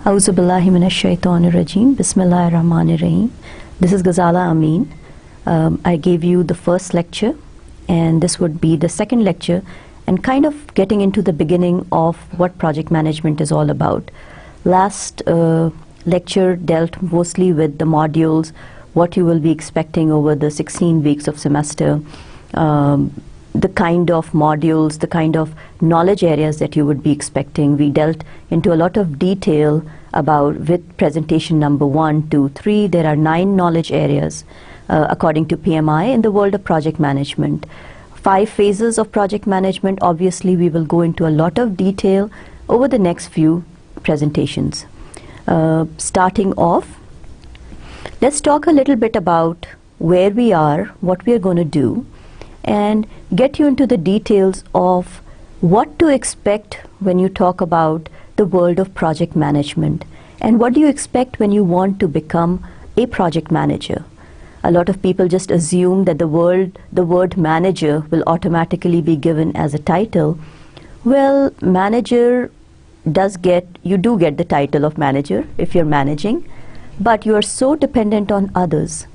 Auzu billahi minash shaitanir rajim. Bismillahir Rahmanir Rahim. This is Ghazala Amin. I gave you the first lecture, and this would be the second lecture, and kind of getting into the beginning of what project management is all about. Last lecture dealt mostly with the modules, what you will be expecting over the 16 weeks of semester, the kind of modules, the kind of knowledge areas that you would be expecting. We dealt into a lot of detail about, with presentation number 1, 2, 3, there are 9 knowledge areas according to PMI in the world of project management. 5 phases of project management. Obviously we will go into a lot of detail over the next few presentations. Starting off, let's talk a little bit about where we are, what we are going to do, and get you into the details of what to expect when you talk about the world of project management, and what do you expect when you want to become a project manager. A lot of people just assume that the word manager will automatically be given as a title. Well, manager you do get the title of manager if you're managing, but you are so dependent on others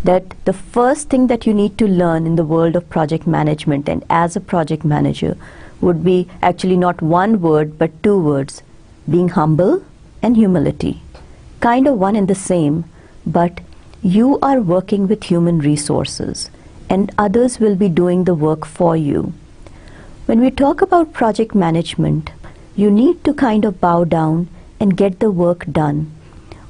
that the first thing that you need to learn in the world of project management and as a project manager would be actually not one word but 2 words: being humble and humility. Kind of one and the same, but you are working with human resources and others will be doing the work for you. When we talk about project management, you need to kind of bow down and get the work done.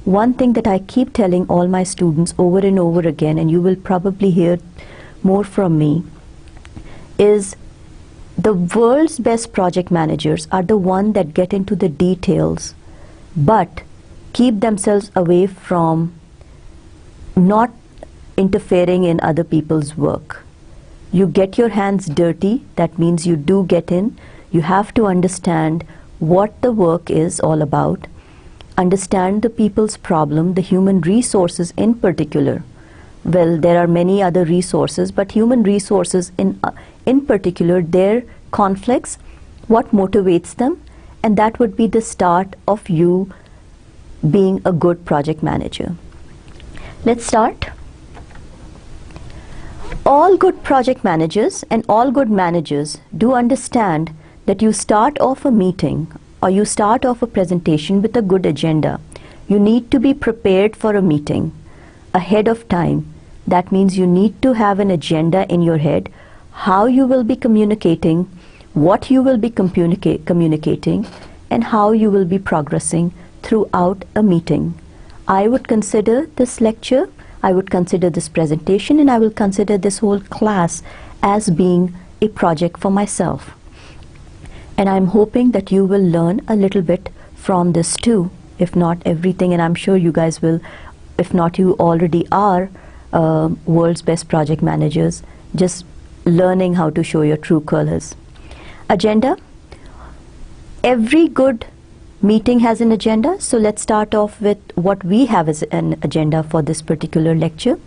One thing that I keep telling all my students over and over again, and you will probably hear more from me, is the world's best project managers are the ones that get into the details but keep themselves away from not interfering in other people's work. You get your hands dirty, that means you do get in. You have to understand what the work is all about, understand the people's problem, the human resources in particular. Well, there are many other resources, but human resources in particular, their conflicts, what motivates them, and that would be the start of you being a good project manager. Let's start. All good project managers and all good managers do understand that you start off a meeting or you start off a presentation with a good agenda. You need to be prepared for a meeting ahead of time. That means you need to have an agenda in your head, how you will be communicating, what you will be communicating, and how you will be progressing throughout a meeting. I would consider this lecture, I would consider this presentation, and I will consider this whole class as being a project for myself. And I'm hoping that you will learn a little bit from this too, if not everything, and I'm sure you guys will. If not, you already are world's best project managers, just learning how to show your true colors. Agenda. Every good meeting has an agenda, so let's start off with what we have as an agenda for this particular lecture.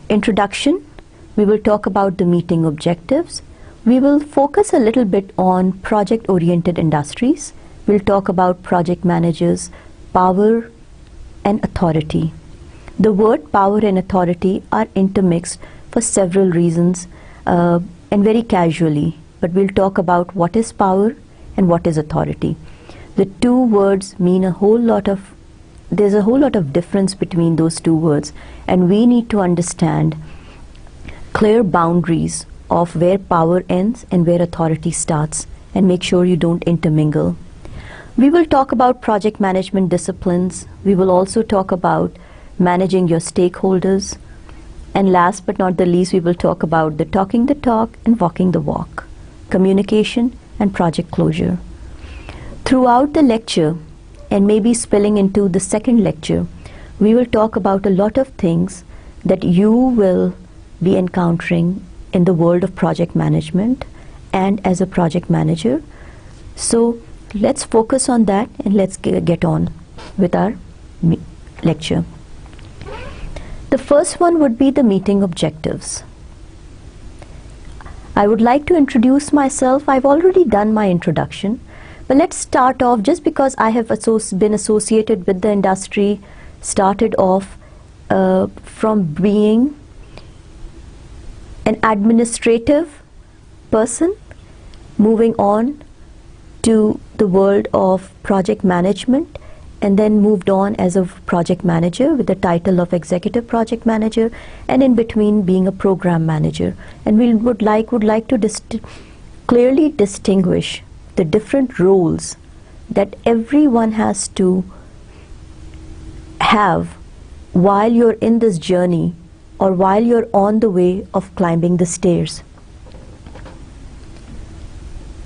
Introduction. We will talk about the meeting objectives. We will focus a little bit on project-oriented industries. We'll talk about project managers, power and authority. The word power and authority are intermixed for several reasons and very casually, but we'll talk about what is power and what is authority. The 2 words mean there's a whole lot of difference between those 2 words, and we need to understand clear boundaries of where power ends and where authority starts, and make sure you don't intermingle. We will talk about project management disciplines. We will also talk about managing your stakeholders, and last but not the least, we will talk about the talking the talk and walking the walk, communication and project closure. Throughout the lecture, and maybe spilling into the second lecture, we will talk about a lot of things that you will be encountering in the world of project management and as a project manager. So let's focus on that and let's get on with our lecture. The first one would be the meeting objectives. I would like to introduce myself. I've already done my introduction, But let's start off, just because I have been associated with the industry, started off from being an administrative person, moving on to the world of project management, and then moved on as a project manager with the title of executive project manager, and in between being a program manager. And we would like to clearly distinguish the different roles that everyone has to have while you're in this journey, or while you're on the way of climbing the stairs.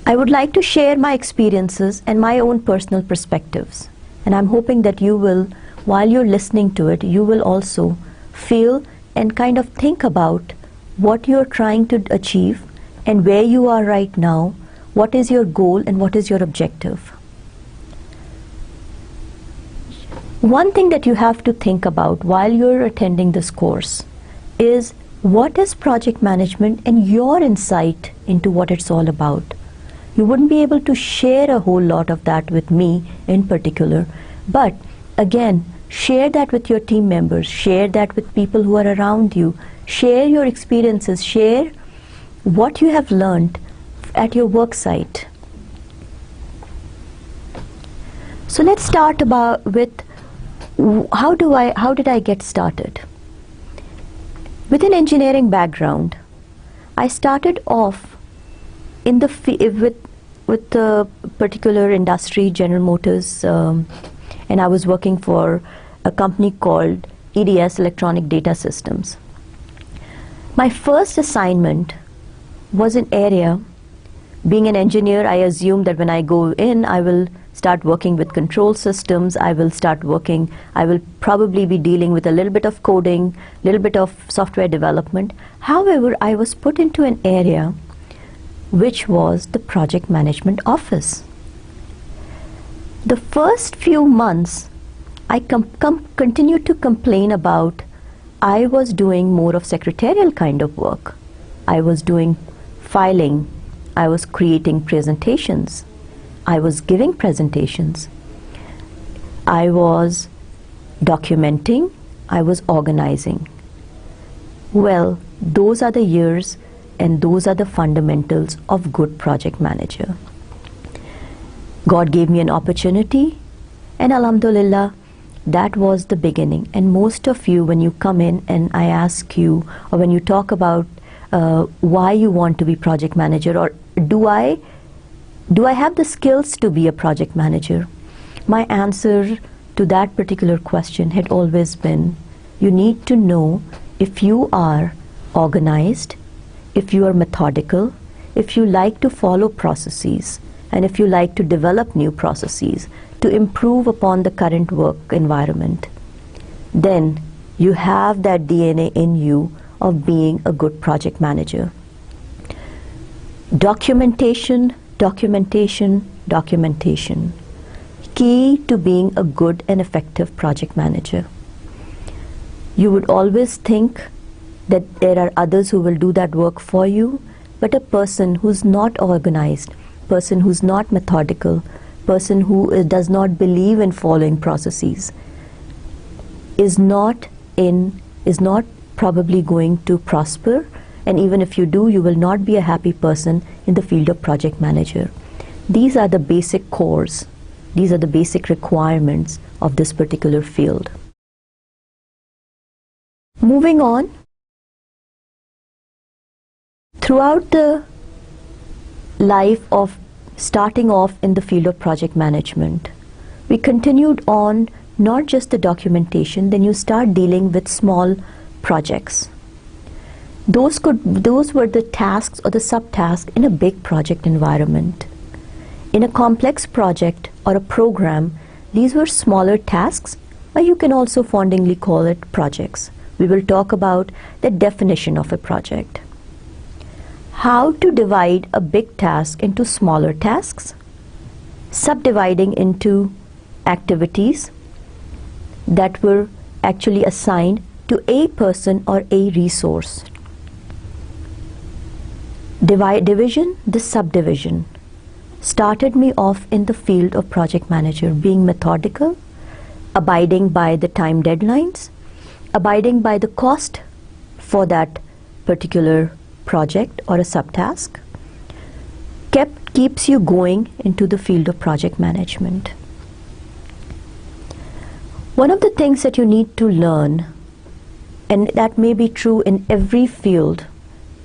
I would like to share my experiences and my own personal perspectives. And I'm hoping that you will, while you're listening to it, you will also feel and kind of think about what you're trying to achieve and where you are right now, what is your goal and what is your objective. One thing that you have to think about while you're attending this course is, what is project management and your insight into what it's all about. You wouldn't be able to share a whole lot of that with me in particular, but again, share that with your team members, share that with people who are around you, share your experiences, share what you have learned at your work site. So let's start with how did I get started? With an engineering background, I started off in the with the particular industry, General Motors, and I was working for a company called EDS, Electronic Data Systems. My first assignment was an area, being an engineer, I assumed that when I go in, I will start working with control systems, I will probably be dealing with a little bit of coding, little bit of software development. However, I was put into an area which was the project management office. The first few months, I continued to complain about I was doing more of secretarial kind of work. I was doing filing, I was creating presentations, I was giving presentations, I was documenting, I was organizing. Well, those are the years and those are the fundamentals of good project manager. God gave me an opportunity, and Alhamdulillah, that was the beginning. And most of you, when you come in and I ask you, or when you talk about why you want to be project manager, or do I have the skills to be a project manager? My answer to that particular question had always been, you need to know if you are organized, if you are methodical, if you like to follow processes, and if you like to develop new processes to improve upon the current work environment, then you have that DNA in you of being a good project manager. Documentation, documentation, documentation. Key to being a good and effective project manager. You would always think that there are others who will do that work for you, but a person who's not organized, person who's not methodical, person who does not believe in following processes is not probably going to prosper, and even if you do, you will not be a happy person in the field of project manager. These are the basic cores, these are the basic requirements of this particular field. Moving on, throughout the life of starting off in the field of project management, we continued on not just the documentation, then you start dealing with small projects. Those were the tasks or the subtasks in a big project environment. In a complex project or a program, these were smaller tasks, or you can also fondly call it projects. We will talk about the definition of a project. How to divide a big task into smaller tasks, subdividing into activities that were actually assigned to a person or a resource. Division, the subdivision. started me off in the field of project manager, being methodical, abiding by the time deadlines, abiding by the cost for that particular project or a subtask, keeps you going into the field of project management. One of the things that you need to learn, and that may be true in every field,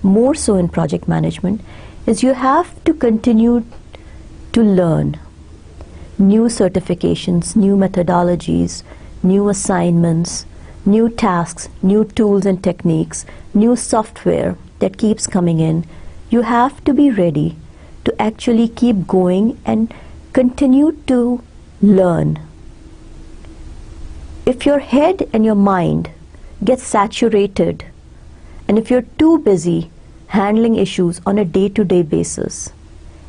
more so in project management, is you have to continue to learn new certifications, new methodologies, new assignments, new tasks, new tools and techniques, new software that keeps coming in. You have to be ready to actually keep going and continue to learn. If your head and your mind get saturated, and if you're too busy handling issues on a day-to-day basis,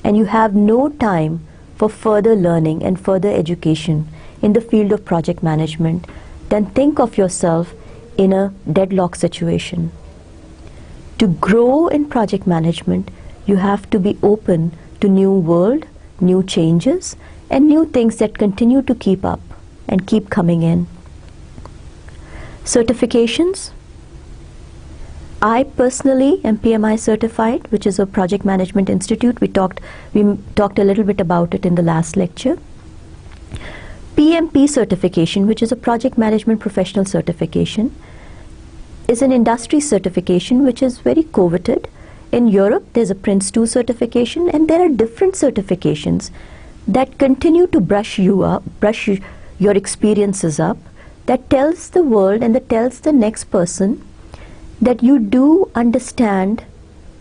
and you have no time for further learning and further education in the field of project management, then think of yourself in a deadlock situation. To grow in project management, you have to be open to new world, new changes, and new things that continue to keep up and keep coming in. Certifications. I personally am PMI certified, which is a project management institute. We talked a little bit about it in the last lecture. PMP certification, which is a project management professional certification, is an industry certification which is very coveted. In Europe, there's a Prince 2 certification, and there are different certifications that continue to brush your experiences up, that tells the world and that tells the next person that you do understand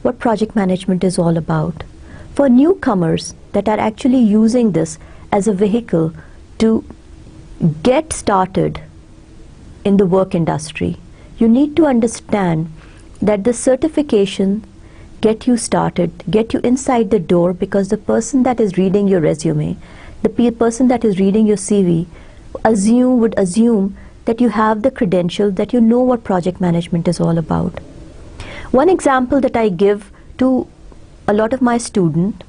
what project management is all about. For newcomers that are actually using this as a vehicle to get started in the work industry, you need to understand that the certification get you started, get you inside the door, because the person that is reading your resume, the person that is reading your CV would assume that you have the credential, that you know what project management is all about. One example that I give to a lot of my students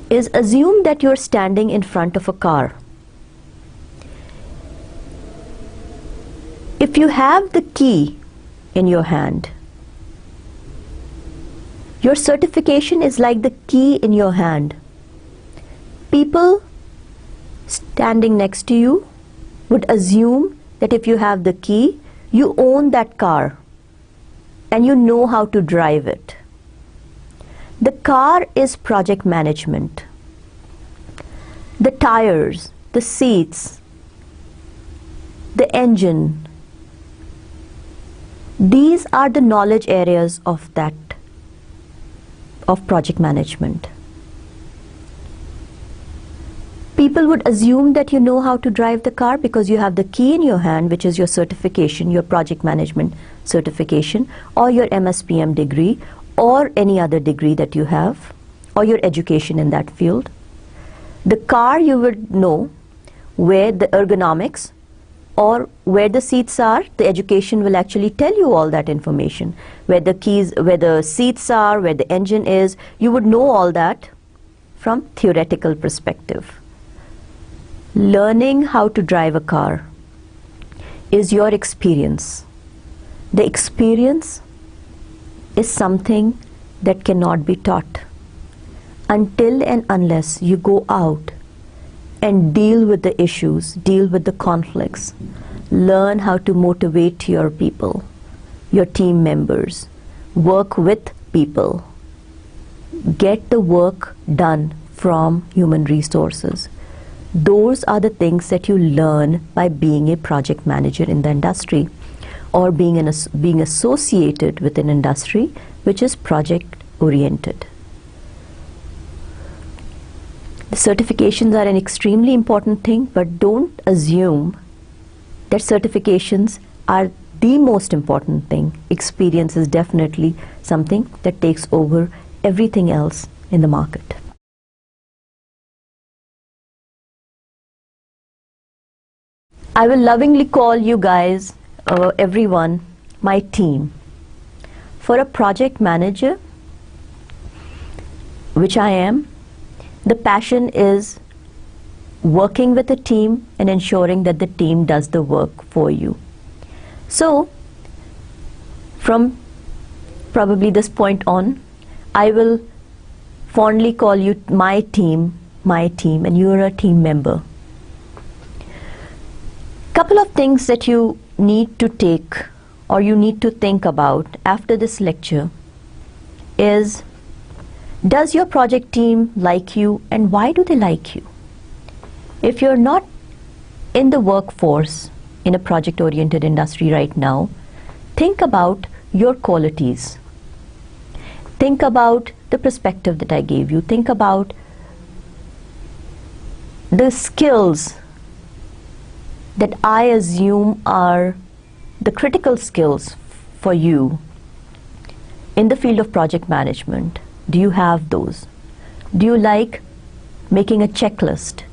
is, assume that you're standing in front of a car. If you have the key in your hand, your certification is like the key in your hand. People standing next to you would assume that if you have the key, you own that car and you know how to drive it. The car is project management. The tires, the seats, the engine, these are the knowledge areas of project management. People would assume that you know how to drive the car because you have the key in your hand, which is your certification, your project management certification, or your MSPM degree, or any other degree that you have, or your education in that field. The car, you would know where the ergonomics or where the seats are. The education will actually tell you all that information. Where the keys, where the seats are, where the engine is, you would know all that from theoretical perspective. Learning how to drive a car is your experience. The experience is something that cannot be taught until and unless you go out and deal with the issues, deal with the conflicts, learn how to motivate your people, your team members, work with people, get the work done from human resources. Those are the things that you learn by being a project manager in the industry, or being associated with an industry which is project oriented. The certifications are an extremely important thing, but don't assume that certifications are the most important thing. Experience is definitely something that takes over everything else in the market. I will lovingly call you guys, everyone, my team. For a project manager, which I am, The passion is working with a team and ensuring that the team does the work for you. So, from probably this point on, I will fondly call you my team, and you're a team member. Couple of things that you need to take or you need to think about after this lecture is, does your project team like you, and why do they like you? If you're not in the workforce in a project-oriented industry right now, think about your qualities. Think about the perspective that I gave you. Think about the skills that I assume are the critical skills for you in the field of project management. Do you have those? Do you like making a checklist?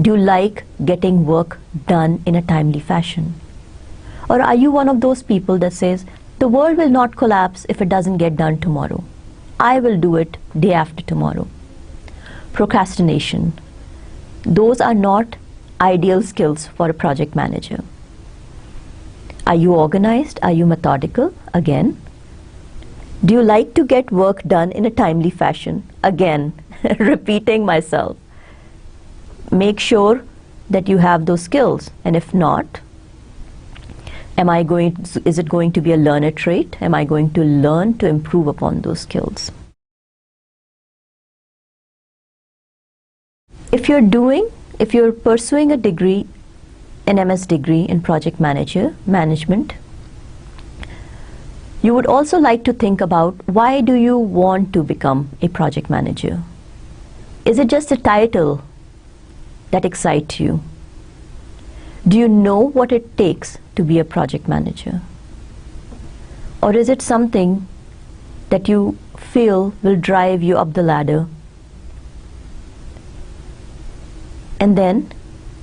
Do you like getting work done in a timely fashion? Or are you one of those people that says, the world will not collapse if it doesn't get done tomorrow. I will do it day after tomorrow. Procrastination. Those are not ideal skills for a project manager. Are you organized? Are you methodical? Again. Do you like to get work done in a timely fashion? Again, repeating myself. Make sure that you have those skills, and if not, is it going to be a learner trait? Am I going to learn to improve upon those skills? If you're pursuing a degree, an MS degree in project management, you would also like to think about, why do you want to become a project manager? Is it just a title that excites you? Do you know what it takes to be a project manager? Or is it something that you feel will drive you up the ladder? And then,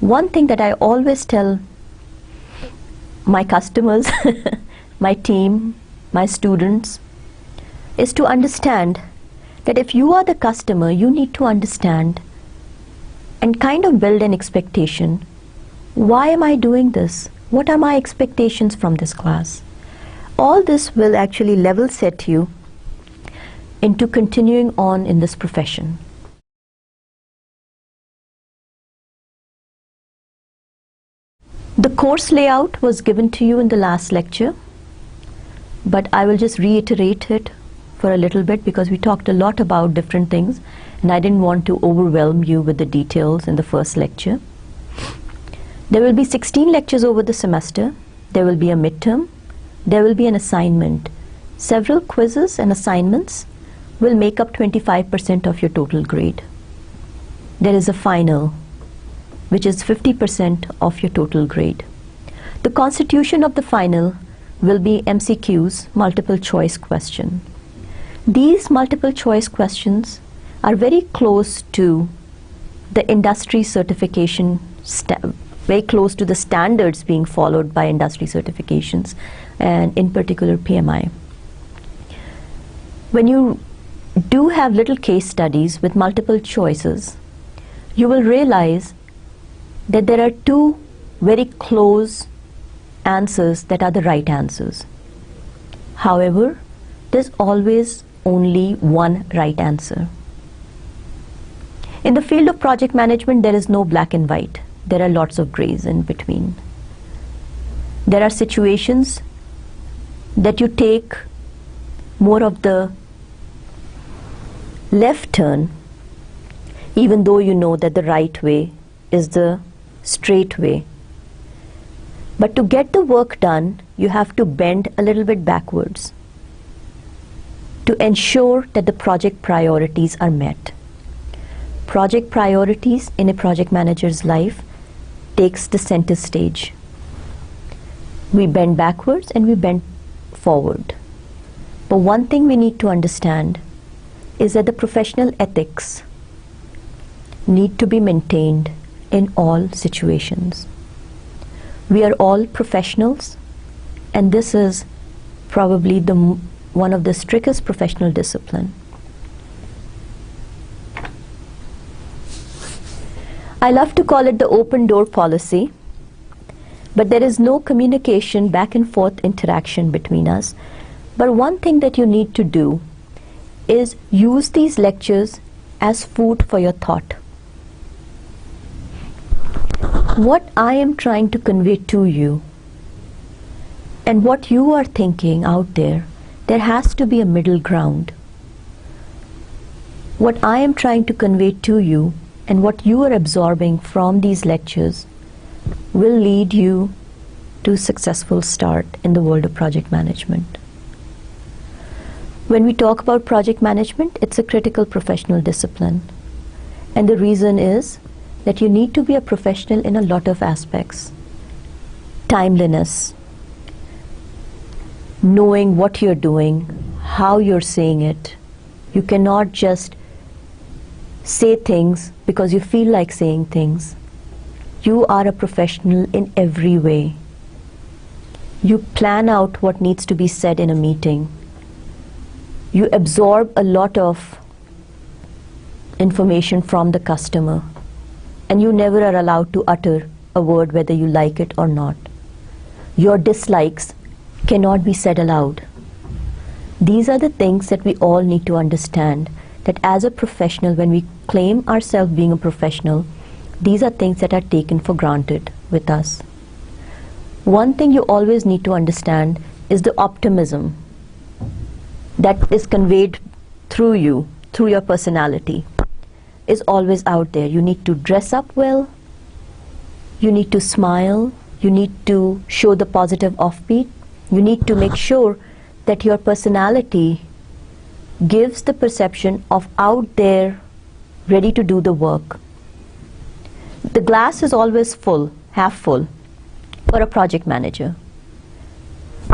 one thing that I always tell my customers, my team, my students, is to understand that if you are the customer, you need to understand and kind of build an expectation. Why am I doing this? What are my expectations from this class? All this will actually level set you into continuing on in this profession. The course layout was given to you in the last lecture, but I will just reiterate it for a little bit because we talked a lot about different things and I didn't want to overwhelm you with the details in the first lecture. There will be 16 lectures over the semester. There will be a midterm. There will be an assignment. Several quizzes and assignments will make up 25% of your total grade. There is a final, which is 50% of your total grade. The constitution of the final will be MCQs, multiple choice question. These multiple choice questions are very close to the industry certification, very close to the standards being followed by industry certifications, and in particular PMI. When you do have little case studies with multiple choices, you will realize that there are two very close answers that are the right answers. However, there's always only one right answer. In the field of project management, there is no black and white. There are lots of grays in between. There are situations that you take more of the left turn, even though you know that the right way is the straight way. But to get the work done, you have to bend a little bit backwards to ensure that the project priorities are met. Project priorities in a project manager's life takes the center stage. We bend backwards and we bend forward. But one thing we need to understand is that the professional ethics need to be maintained in all situations. We are all professionals, and this is probably one of the strictest professional discipline. I love to call it the open door policy, but there is no communication, back and forth interaction between us. But one thing that you need to do is use these lectures as food for your thought. What I am trying to convey to you and what you are thinking out there has to be a middle ground. What I am trying to convey to you and what you are absorbing from these lectures will lead you to a successful start in the world of project management. When we talk about project management, it's a critical professional discipline. And the reason is that you need to be a professional in a lot of aspects. Timeliness, knowing what you're doing, how you're saying it. You cannot just say things because you feel like saying things. You are a professional in every way. You plan out what needs to be said in a meeting. You absorb a lot of information from the customer, and you never are allowed to utter a word whether you like it or not. Your dislikes cannot be said aloud. These are the things that we all need to understand, that as a professional, when we claim ourselves being a professional, these are things that are taken for granted with us. One thing you always need to understand is the optimism that is conveyed through you, through your personality, is always out there. You need to dress up well, you need to smile, you need to show the positive offbeat, you need to make sure that your personality gives the perception of out there, ready to do the work. The glass is always full, half full, for a project manager.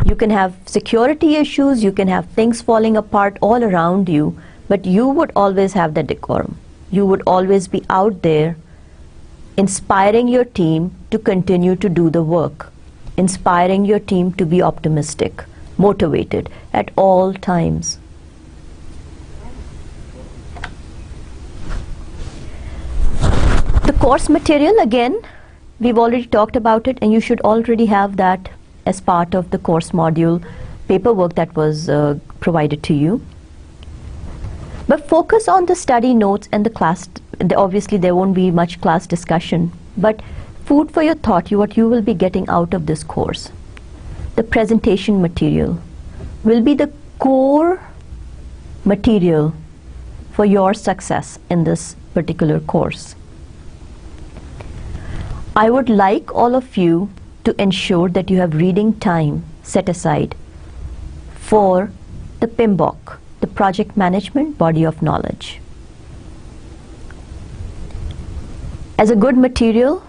You can have security issues, you can have things falling apart all around you, but you would always have the decorum. You would always be out there inspiring your team to continue to do the work, inspiring your team to be optimistic, motivated at all times. The course material, again, we've already talked about it, and you should already have that as part of the course module paperwork that was provided to you. But focus on the study notes and the class. Obviously there won't be much class discussion, but food for your thought, what you will be getting out of this course. The presentation material will be the core material for your success in this particular course. I would like all of you to ensure that you have reading time set aside for the PMBOK, the Project Management Body of Knowledge. As a good material,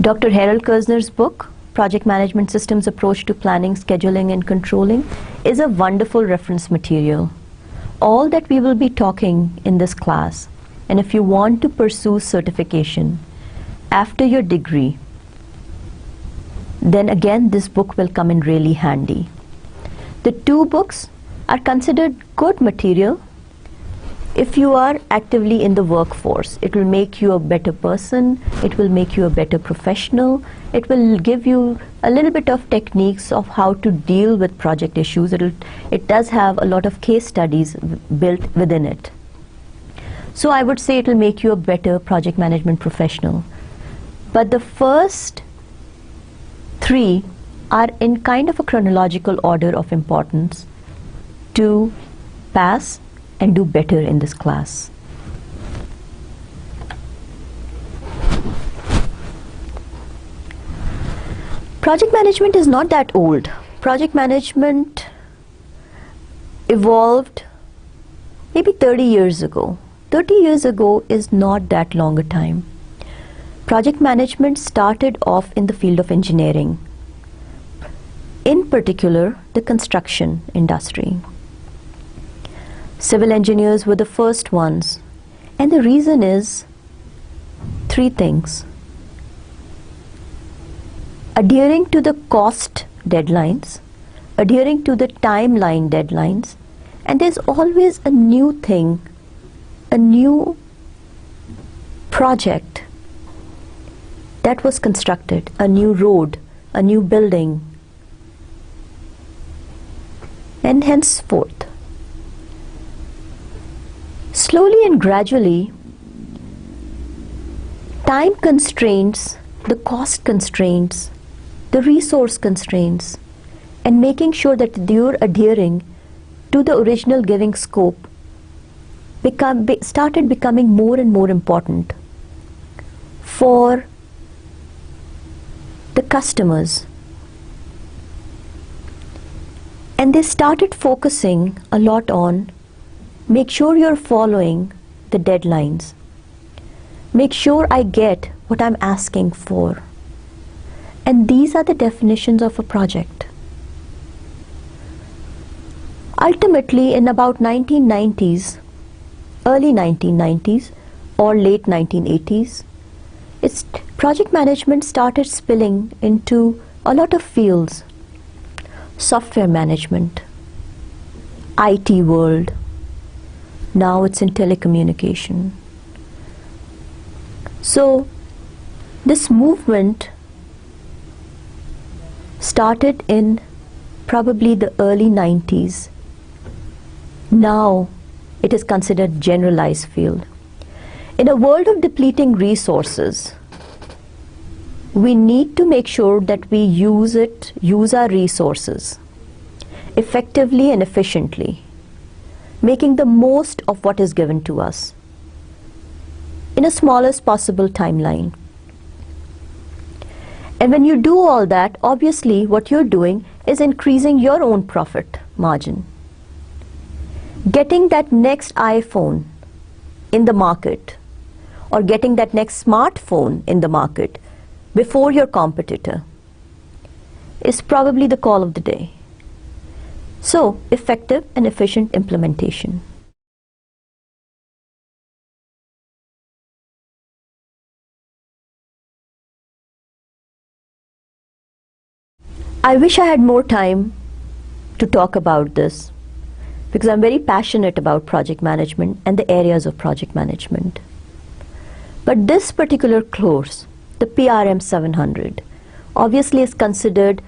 Dr. Harold Kerzner's book, Project Management Systems Approach to Planning, Scheduling and Controlling, is a wonderful reference material. All that we will be talking in this class, and if you want to pursue certification after your degree, then again this book will come in really handy. The two books are considered good material if you are actively in the workforce. It will make you a better person, it will make you a better professional, it will give you a little bit of techniques of how to deal with project issues. It does have a lot of case studies built within it. So I would say it will make you a better project management professional. But the first three are in kind of a chronological order of importance to pass and do better in this class. Project management is not that old. Project management evolved maybe 30 years ago. 30 years ago is not that long a time. Project management started off in the field of engineering, in particular the construction industry. Civil engineers were the first ones, and the reason is three things: adhering to the cost deadlines, adhering to the timeline deadlines, and there's always a new thing, a new project that was constructed, a new road, a new building, and henceforth, slowly and gradually, time constraints, the cost constraints, the resource constraints, and making sure that you're adhering to the original giving scope started becoming more and more important for the customers. And they started focusing a lot on make sure you're following the deadlines. Make sure I get what I'm asking for. And these are the definitions of a project. Ultimately, in about 1990s, early 1990s or late 1980s, project management started spilling into a lot of fields. Software management, IT world, now it's in telecommunication. So this movement started in probably the early 90s. Now it is considered generalized field. In a world of depleting resources, we need to make sure that we use our resources effectively and efficiently, making the most of what is given to us in a smallest possible timeline. And when you do all that, obviously what you're doing is increasing your own profit margin. Getting that next iPhone in the market or getting that next smartphone in the market before your competitor is probably the call of the day. So, effective and efficient implementation. I wish I had more time to talk about this because I'm very passionate about project management and the areas of project management. But this particular course, the PRM 700, obviously is considered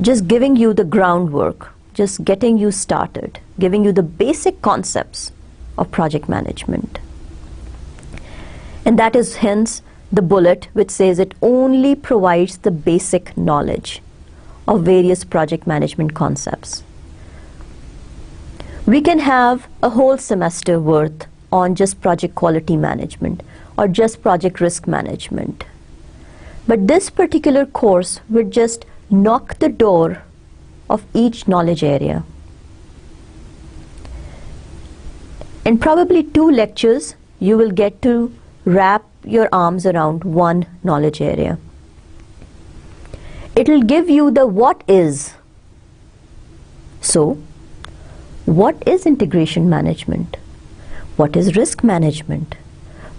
just giving you the groundwork, just getting you started, giving you the basic concepts of project management. And that is hence the bullet which says it only provides the basic knowledge of various project management concepts. We can have a whole semester worth on just project quality management or just project risk management. But this particular course would just knock the door of each knowledge area. In probably 2 lectures, you will get to wrap your arms around one knowledge area. It will give you the what is. So, what is integration management? What is risk management?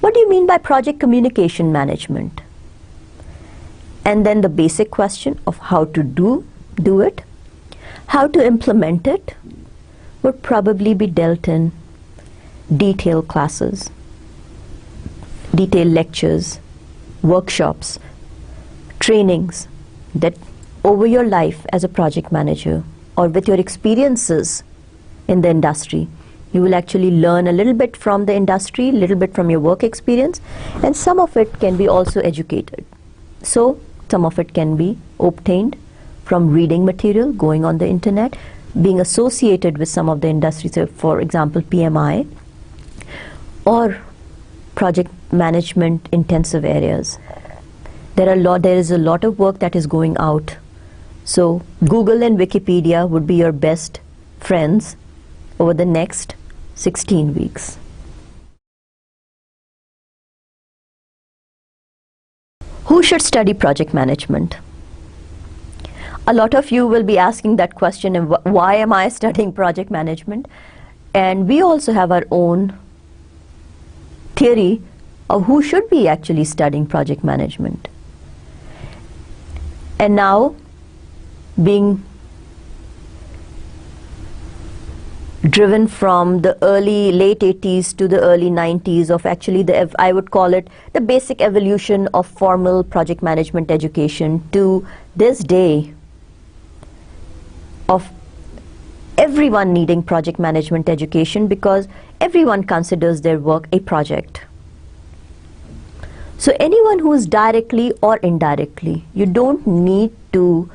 What do you mean by project communication management? And then the basic question of how to do it, how to implement it, would probably be dealt in detailed classes, detailed lectures, workshops, trainings that over your life as a project manager or with your experiences in the industry, you will actually learn a little bit from the industry, a little bit from your work experience, and some of it can be also educated. So, some of it can be obtained from reading material, going on the internet, being associated with some of the industries, so for example, PMI, or project management intensive areas. There is a lot of work that is going out. So Google and Wikipedia would be your best friends over the next 16 weeks. Who should study project management? A lot of you will be asking that question, and why am I studying project management? And we also have our own theory of who should be actually studying project management. And now, being driven from the late 80s to the early 90s of actually I would call it the basic evolution of formal project management education to this day of everyone needing project management education, because everyone considers their work a project. So anyone who is directly or indirectly, you don't need to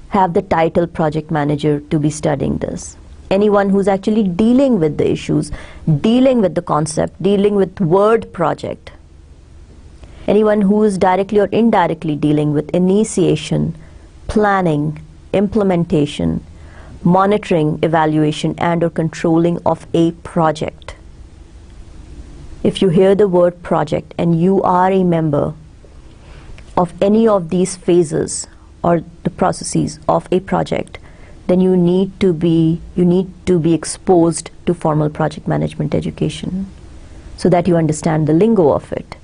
have the title project manager to be studying this. Anyone who's actually dealing with the issues, dealing with the concept, dealing with word project. Anyone who is directly or indirectly dealing with initiation, planning, implementation, monitoring, evaluation, and or controlling of a project. If you hear the word project and you are a member of any of these phases or the processes of a project, then you need to be exposed to formal project management education so that you understand the lingo of it.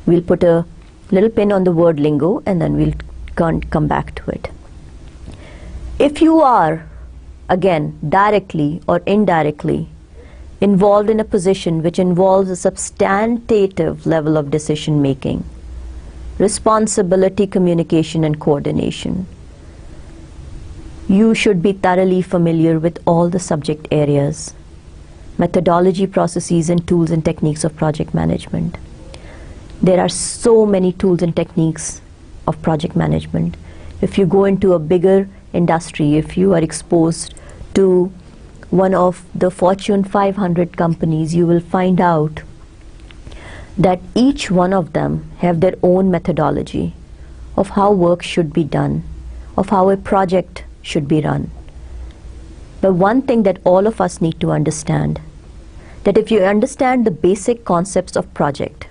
We'll put a little pin on the word lingo and then we'll come back to it. If you are, again, directly or indirectly involved in a position which involves a substantive level of decision making, responsibility, communication, and coordination, you should be thoroughly familiar with all the subject areas, methodology, processes, and tools and techniques of project management. There are so many tools and techniques of project management. If you go into a bigger industry, if you are exposed to one of the Fortune 500 companies, you will find out that each one of them have their own methodology of how work should be done, of how a project should be run. But one thing that all of us need to understand, that if you understand the basic concepts of project,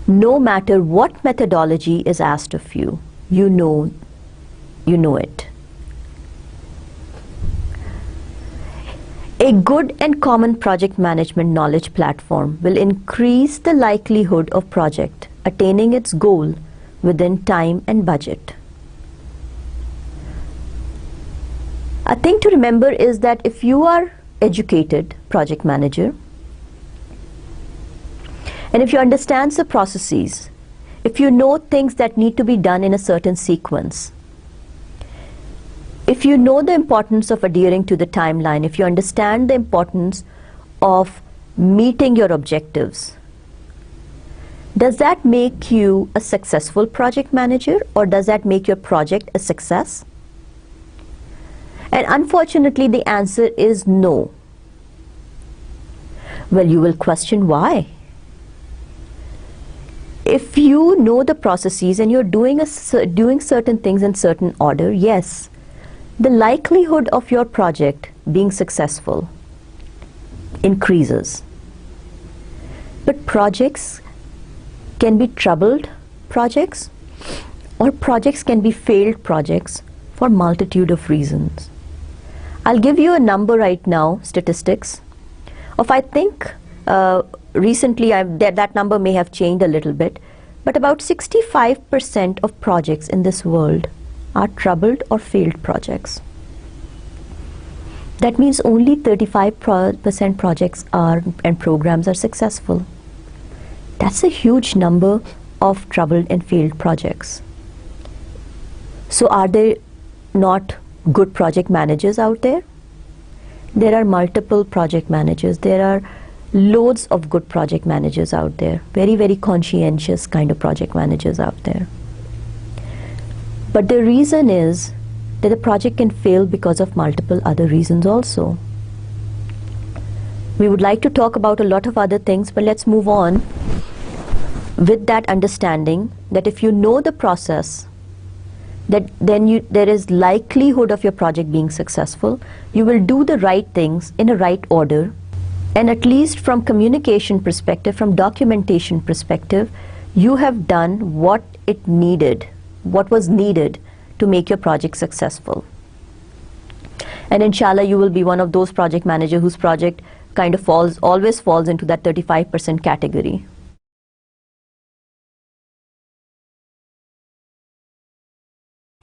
no matter what methodology is asked of you, you know it. A good and common project management knowledge platform will increase the likelihood of project attaining its goal within time and budget. A thing to remember is that if you are educated project manager, and if you understand the processes, if you know things that need to be done in a certain sequence, if you know the importance of adhering to the timeline, if you understand the importance of meeting your objectives, does that make you a successful project manager, or does that make your project a success? And unfortunately, the answer is no. Well, you will question why. If you know the processes and you're doing certain things in certain order, yes, the likelihood of your project being successful increases. But projects can be troubled projects, or projects can be failed projects for multitude of reasons. I'll give you a number right now, statistics, of I think recently that number may have changed a little bit, but about 65% of projects in this world are troubled or failed projects. That means only 35% projects and programs are successful. That's a huge number of troubled and failed projects. So are there not good project managers out there? There are multiple project managers. There are loads of good project managers out there. Very, very conscientious kind of project managers out there. But the reason is that the project can fail because of multiple other reasons also. We would like to talk about a lot of other things, but let's move on with that understanding that if you know the process, that then there is likelihood of your project being successful. You will do the right things in a right order, and at least from communication perspective, from documentation perspective, you have done what was needed to make your project successful. And inshallah, you will be one of those project managers whose project kind of always falls into that 35% category.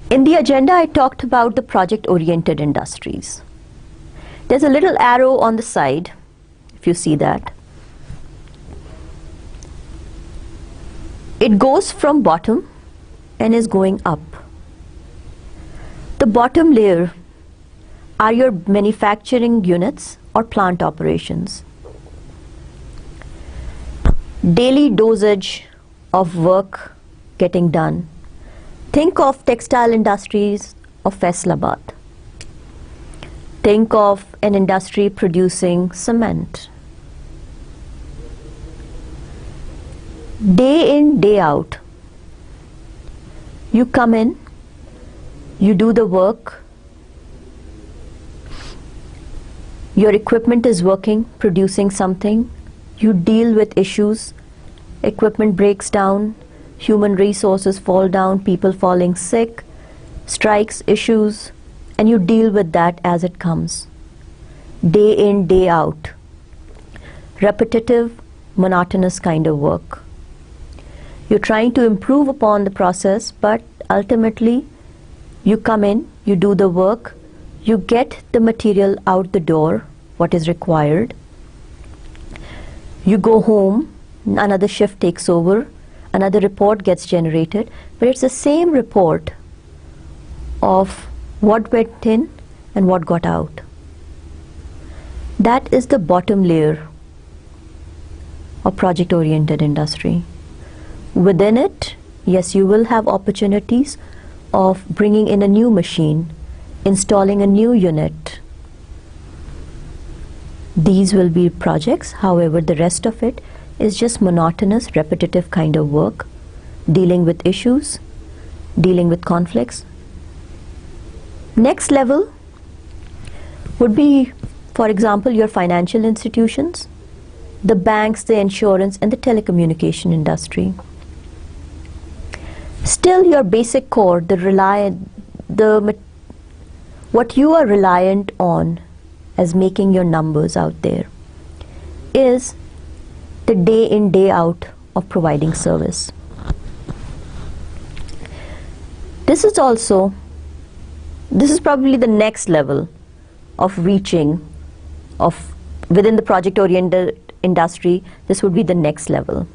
In the agenda, I talked about the project-oriented industries. There's a little arrow on the side, if you see that. It goes from bottom and is going up. The bottom layer are your manufacturing units or plant operations. Daily dosage of work getting done. Think of textile industries of Faisalabad. Think of an industry producing cement. Day in, day out, you come in, you do the work, your equipment is working, producing something, you deal with issues, equipment breaks down, human resources fall down, people falling sick, strikes, issues, and you deal with that as it comes. Day in, day out. Repetitive, monotonous kind of work. You're trying to improve upon the process, but ultimately you come in, you do the work, you get the material out the door, what is required. You go home, another shift takes over, another report gets generated, but it's the same report of what went in and what got out. That is the bottom layer of project-oriented industry. Within it, yes, you will have opportunities of bringing in a new machine, installing a new unit. These will be projects, however, the rest of it is just monotonous, repetitive kind of work, dealing with issues, dealing with conflicts. Next level would be, for example, your financial institutions, the banks, the insurance, and the telecommunication industry. Still, your basic core, what you are reliant on as making your numbers out there is the day in, day out of providing service. This is probably the next level of reaching within the project-oriented industry. This would be the next level.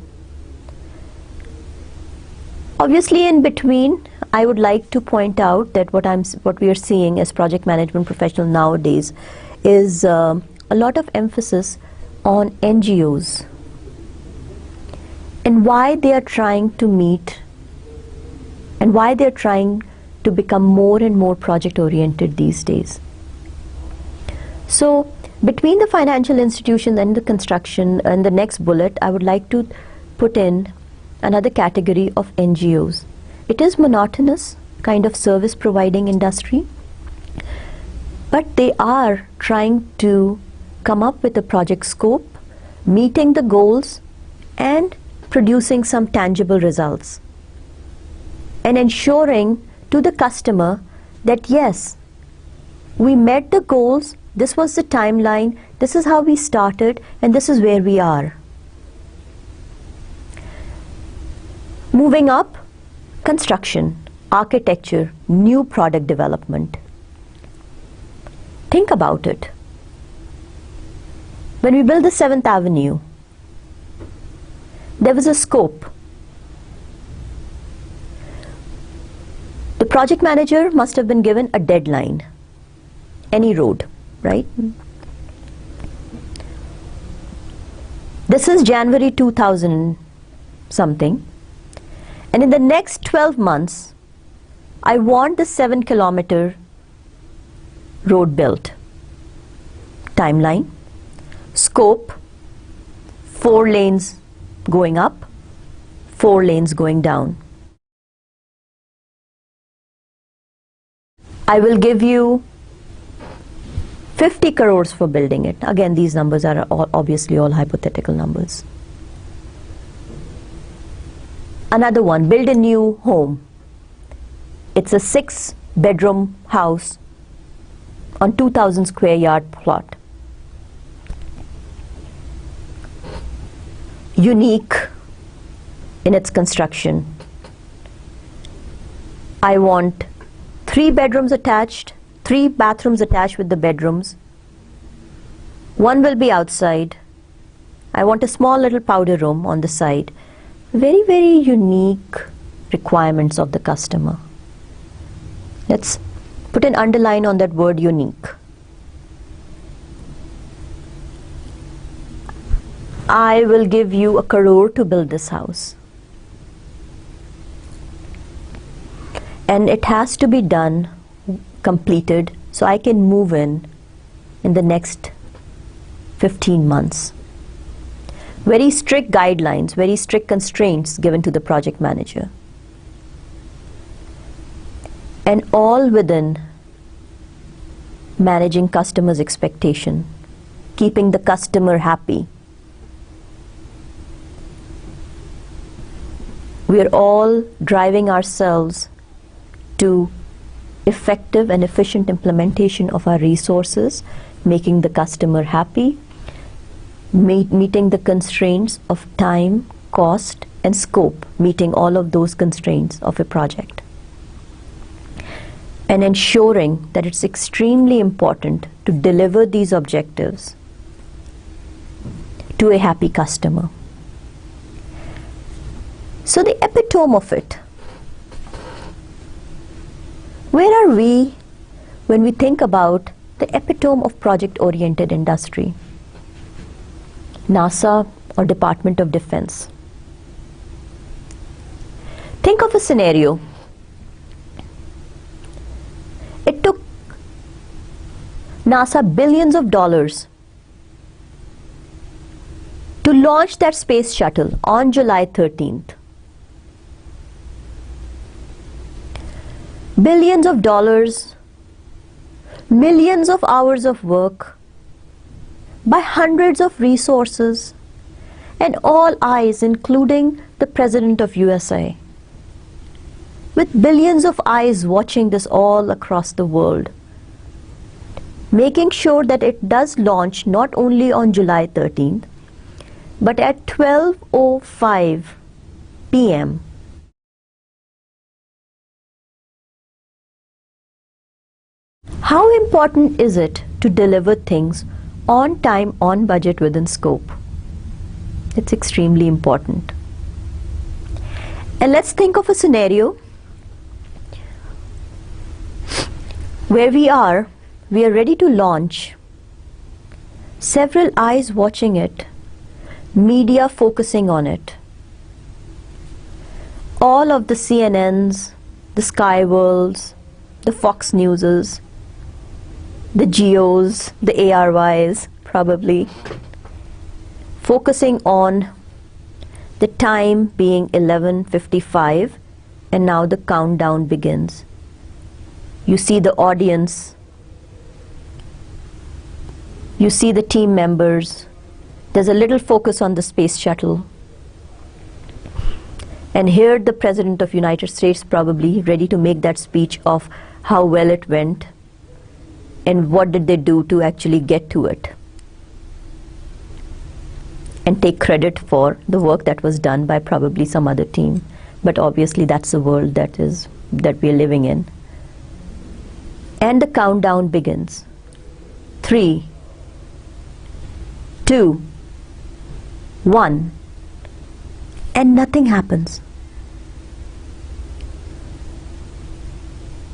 Obviously, in between, I would like to point out that what we are seeing as project management professional nowadays is a lot of emphasis on NGOs and why they are trying to meet and why they are trying to become more and more project-oriented these days. So, between the financial institution and the construction and the next bullet, I would like to put in another category of NGOs. It is monotonous kind of service providing industry, but they are trying to come up with a project scope, meeting the goals and producing some tangible results and ensuring to the customer that yes, we met the goals, this was the timeline, this is how we started, and this is where we are. Moving up, construction, architecture, new product development. Think about it. When we built the 7th Avenue, there was a scope. The project manager must have been given a deadline. Any road, right? This is January 2000 something. And in the next 12 months, I want the 7-kilometer road built. Timeline, scope, 4 lanes going up, 4 lanes going down. I will give you 50 crores for building it. Again, these numbers are obviously all hypothetical numbers. Another one, build a new home. It's a 6-bedroom house on 2,000 square yard plot. Unique in its construction. I want 3 bedrooms attached, 3 bathrooms attached with the bedrooms, One will be outside. I want a small little powder room on the side. Very, very unique requirements of the customer. Let's put an underline on that word unique. I will give you $1 crore to build this house. And it has to be done, completed, so I can move in the next 15 months. Very strict guidelines, very strict constraints given to the project manager. And all within managing customers' expectation, keeping the customer happy. We are all driving ourselves to effective and efficient implementation of our resources, making the customer happy, meeting the constraints of time, cost, and scope, meeting all of those constraints of a project. And ensuring that it's extremely important to deliver these objectives to a happy customer. So the epitome of it, where are we when we think about the epitome of project-oriented industry? NASA or Department of Defense. Think of a scenario. It took NASA billions of dollars to launch that space shuttle on July 13th. Billions of dollars, millions of hours of work by hundreds of resources and all eyes, including the President of USA, with billions of eyes watching this all across the world, making sure that it does launch not only on July 13th, but at 12:05 p.m. How important is it to deliver things on time, on budget, within scope? It's extremely important. And let's think of a scenario where we are ready to launch, several eyes watching it, media focusing on it. All of the CNNs, the Sky Worlds, the Fox Newses, the Geos, the ARYs probably, focusing on the time being 11:55, and now the countdown begins. You see the audience, you see the team members, there's a little focus on the space shuttle. And here the President of United States probably ready to make that speech of how well it went and what did they do to actually get to it, and take credit for the work that was done by probably some other team. But obviously that's the world that we are living in. And the countdown begins. 3, 2, 1, and nothing happens.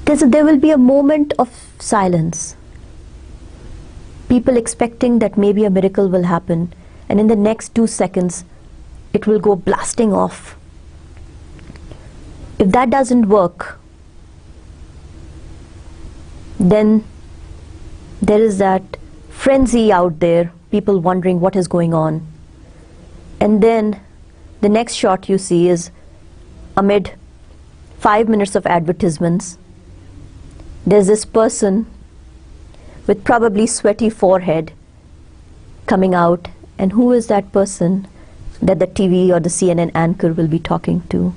There will be a moment of silence. People expecting that maybe a miracle will happen, and in the next 2 seconds it will go blasting off. If that doesn't work, then there is that frenzy out there, people wondering what is going on. And then the next shot you see is amid 5 minutes of advertisements, there's this person with probably sweaty forehead coming out, and who is that person that the TV or the CNN anchor will be talking to?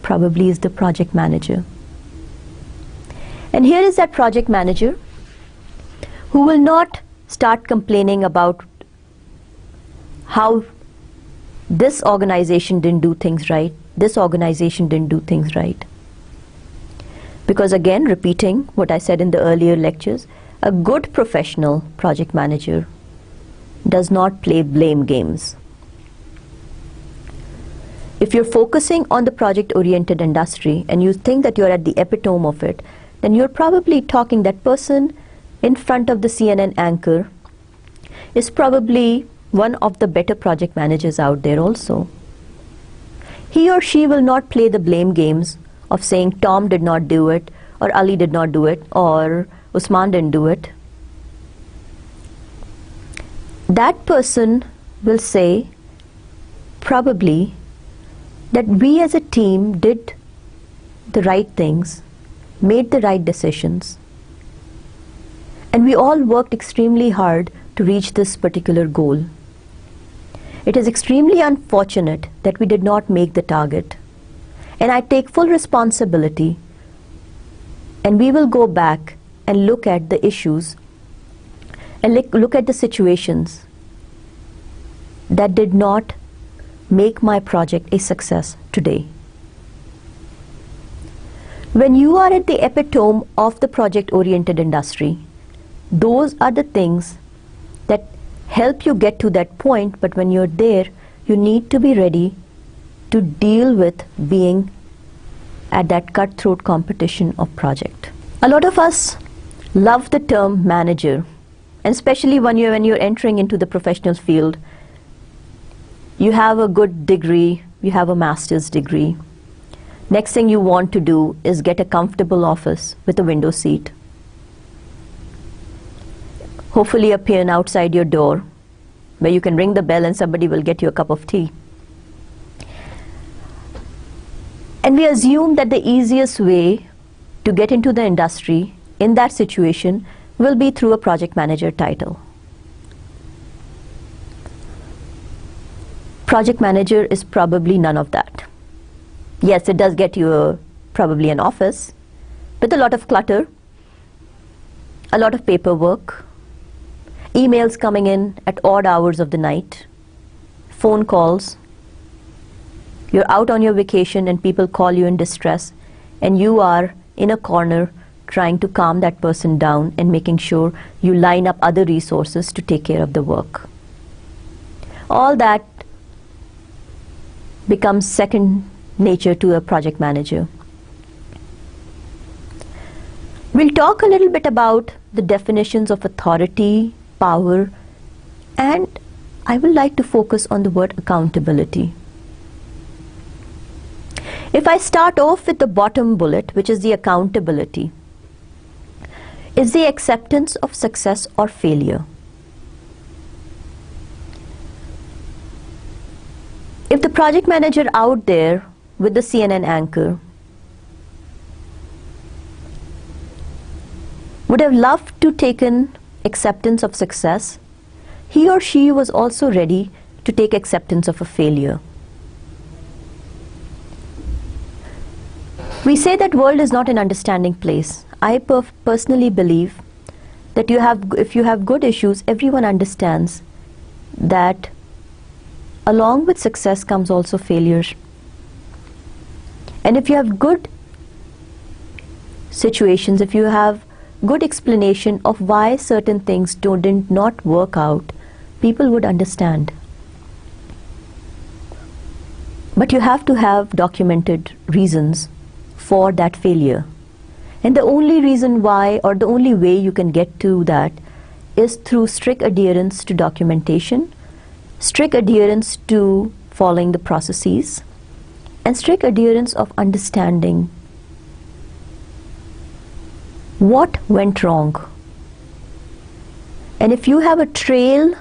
Probably is the project manager. And here is that project manager who will not start complaining about how this organization didn't do things right, this organization didn't do things right. Because again, repeating what I said in the earlier lectures, a good professional project manager does not play blame games. If you're focusing on the project-oriented industry and you think that you're at the epitome of it, then you're probably talking that person in front of the CNN anchor is probably one of the better project managers out there also. He or she will not play the blame games of saying Tom did not do it, or Ali did not do it, or Usman didn't do it. That person will say probably that we as a team did the right things, made the right decisions, and we all worked extremely hard to reach this particular goal. It is extremely unfortunate that we did not make the target, and I take full responsibility, and we will go back and look at the issues and look at the situations that did not make my project a success today. When you are at the epitome of the project-oriented industry, those are the things that help you get to that point, but when you're there, you need to be ready to deal with being at that cutthroat competition of project. A lot of us love the term manager, and especially when you're entering into the professional field. You have a good degree, you have a master's degree. Next thing you want to do is get a comfortable office with a window seat. Hopefully a pen outside your door where you can ring the bell and somebody will get you a cup of tea. And we assume that the easiest way to get into the industry in that situation will be through a project manager title. Project manager is probably none of that. Yes, it does get you probably an office with a lot of clutter, a lot of paperwork, emails coming in at odd hours of the night, phone calls. You're out on your vacation and people call you in distress, and you are in a corner trying to calm that person down and making sure you line up other resources to take care of the work. All that becomes second nature to a project manager. We'll talk a little bit about the definitions of authority, power, and I would like to focus on the word accountability. If I start off with the bottom bullet, which is the accountability, is the acceptance of success or failure. If the project manager out there with the CNN anchor would have loved to taken acceptance of success, he or she was also ready to take acceptance of a failure. We say that world is not an understanding place. I personally believe that if you have good issues, everyone understands that along with success comes also failure. And if you have good situations, if you have good explanation of why certain things did not work out, people would understand. But you have to have documented reasons for that failure. And the only reason why, or the only way you can get to that, is through strict adherence to documentation, strict adherence to following the processes, and strict adherence of understanding what went wrong. And if you have a trail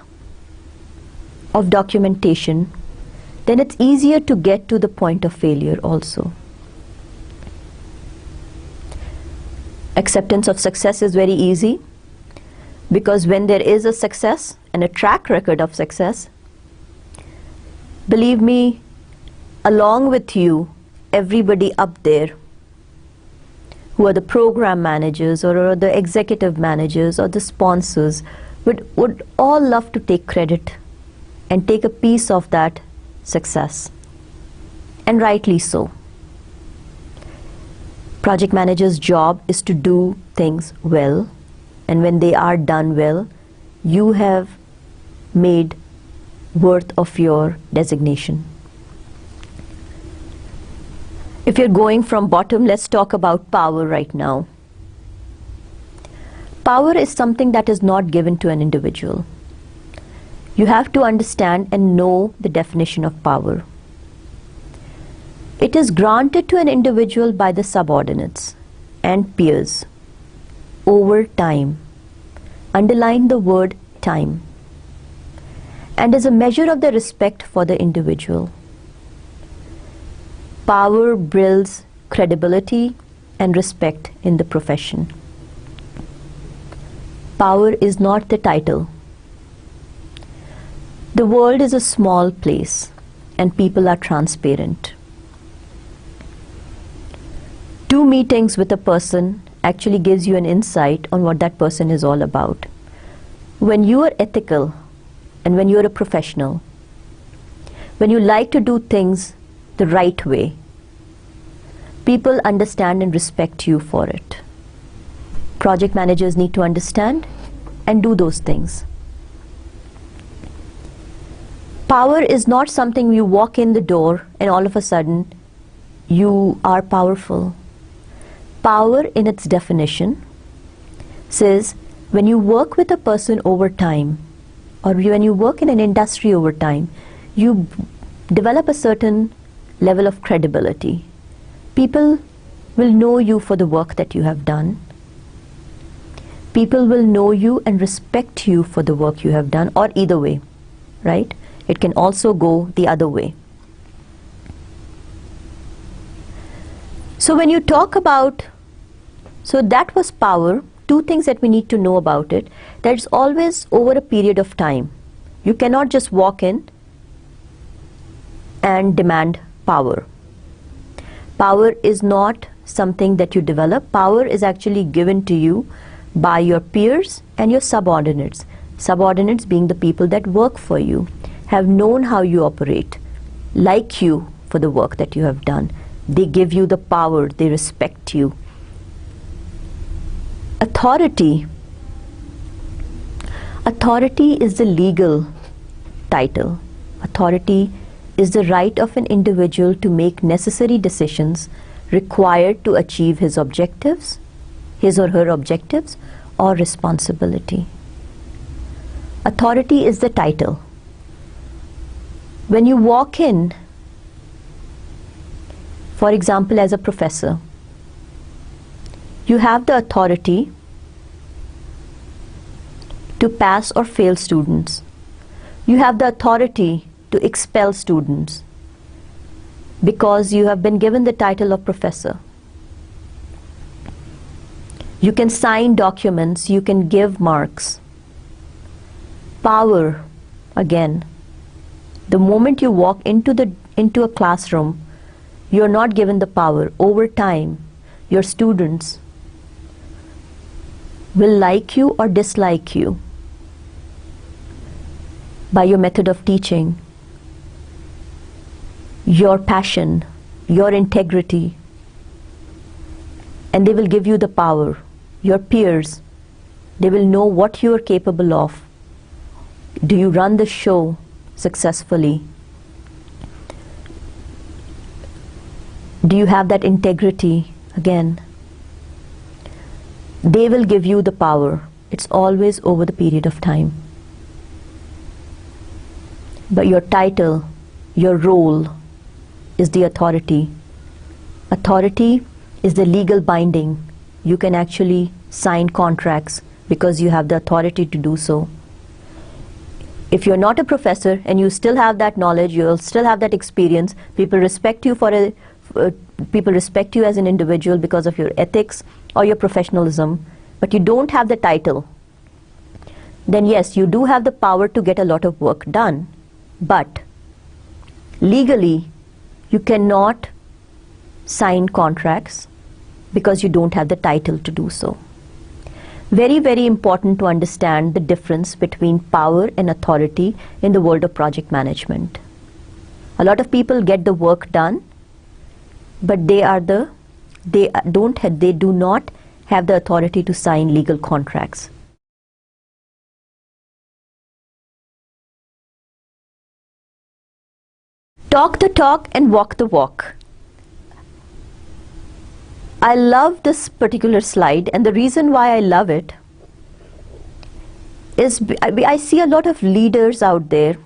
of documentation, then it's easier to get to the point of failure also. Acceptance of success is very easy, because when there is a success and a track record of success, believe me, along with you, everybody up there who are the program managers or the executive managers or the sponsors would all love to take credit and take a piece of that success, and rightly so. Project manager's job is to do things well, and when they are done well, you have made worth of your designation. If you're going from bottom, let's talk about power right now. Power is something that is not given to an individual. You have to understand and know the definition of power. It is granted to an individual by the subordinates and peers over time. Underline the word time. And is a measure of the respect for the individual. Power builds credibility and respect in the profession. Power is not the title. The world is a small place and people are transparent. 2 meetings with a person actually gives you an insight on what that person is all about. When you are ethical and when you are a professional, when you like to do things the right way, people understand and respect you for it. Project managers need to understand and do those things. Power is not something you walk in the door and all of a sudden you are powerful. Power in its definition says when you work with a person over time, or when you work in an industry over time, you develop a certain level of credibility. People will know you for the work that you have done. People will know you and respect you for the work you have done, or either way, right? It can also go the other way. So when you talk about, so that was power. 2 things that we need to know about it, that it's always over a period of time. You cannot just walk in and demand power. Power is not something that you develop. Power is actually given to you by your peers and your subordinates. Subordinates being the people that work for you, have known how you operate, like you for the work that you have done. They give you the power, they respect you. Authority. Authority is the legal title. Authority is the right of an individual to make necessary decisions required to achieve his objectives, his or her objectives, or responsibility. Authority is the title. When you walk in, for example, as a professor, you have the authority to pass or fail students. You have the authority to expel students because you have been given the title of professor. You can sign documents, you can give marks. Power, again, the moment you walk into a classroom, you are not given the power. Over time, your students will like you or dislike you by your method of teaching, your passion, your integrity, and they will give you the power. Your peers, they will know what you are capable of. Do you run the show successfully? Do you have that integrity? Again, they will give you the power. It's always over the period of time. But your title, your role is the authority. Authority is the legal binding. You can actually sign contracts because you have the authority to do so. If you're not a professor and you still have that knowledge, you'll still have that experience, people respect you people respect you as an individual because of your ethics or your professionalism, but you don't have the title, then yes, you do have the power to get a lot of work done, but legally you cannot sign contracts because you don't have the title to do so. Very, very important to understand the difference between power and authority in the world of project management. A lot of people get the work done, but they do not have the authority to sign legal contracts. Talk the talk and walk the walk. I love this particular slide, and the reason why I love it is I see a lot of leaders out there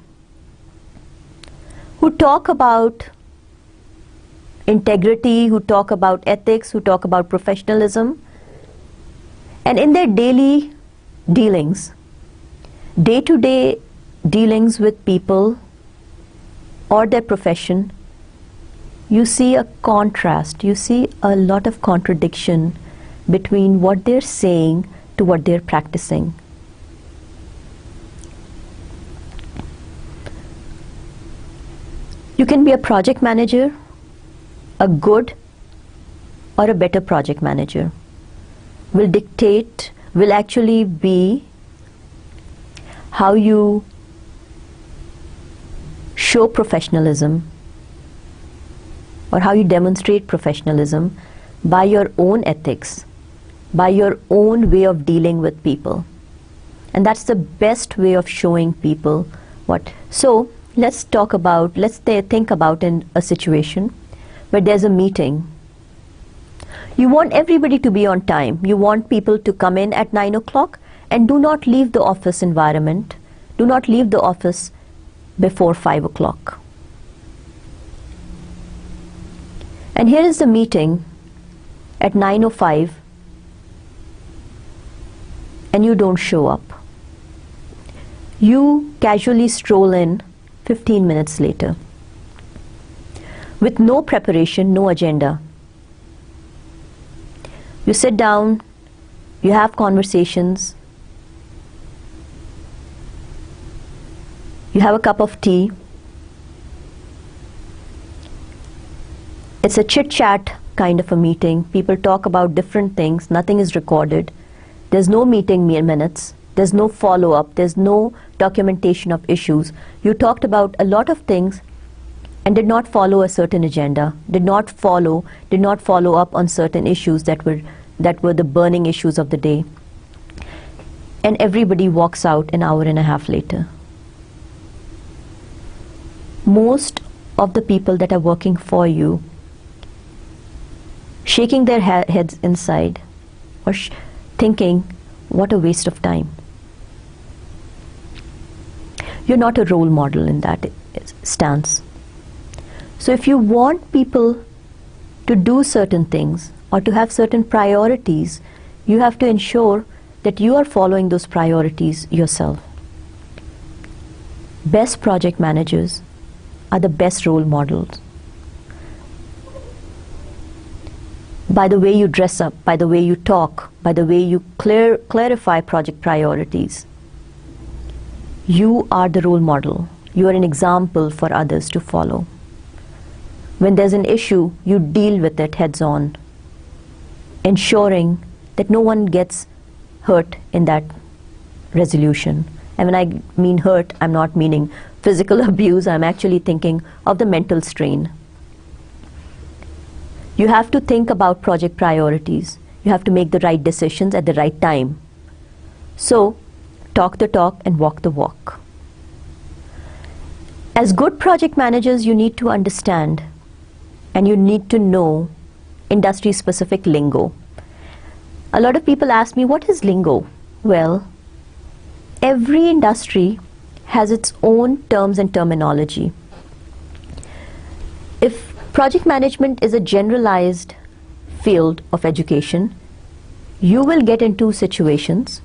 who talk about integrity, who talk about ethics, who talk about professionalism, and in their daily dealings, day-to-day dealings with people or their profession, you see a contrast, you see a lot of contradiction between what they're saying to what they're practicing. You can be a project manager, a good or a better project manager. Will actually be how you show professionalism or how you demonstrate professionalism by your own ethics, by your own way of dealing with people. And that's the best way of showing people what. So let's think about in a situation where there's a meeting. You want everybody to be on time. You want people to come in at 9 o'clock and do not leave the office environment. Do not leave the office before 5 o'clock. And here is the meeting at 9:05 and you don't show up. You casually stroll in 15 minutes later with no preparation, no agenda. You sit down, you have conversations, you have a cup of tea. It's a chit-chat kind of a meeting. People talk about different things. Nothing is recorded. There's no meeting minutes. There's no follow-up. There's no documentation of issues. You talked about a lot of things and did not follow a certain agenda, did not follow up on certain issues that were the burning issues of the day. And everybody walks out an hour and a half later. Most of the people that are working for you, shaking their heads inside or thinking, what a waste of time. You're not a role model in that stance. So if you want people to do certain things or to have certain priorities, you have to ensure that you are following those priorities yourself. Best project managers are the best role models. By the way you dress up, by the way you talk, by the way you clarify project priorities, you are the role model. You are an example for others to follow. When there's an issue, you deal with it heads on, ensuring that no one gets hurt in that resolution. And when I mean hurt, I'm not meaning physical abuse. I'm actually thinking of the mental strain. You have to think about project priorities. You have to make the right decisions at the right time. So, talk the talk and walk the walk. As good project managers, you need to understand and you need to know industry-specific lingo. A lot of people ask me, what is lingo? Well, every industry has its own terms and terminology. If project management is a generalized field of education, you will get into situations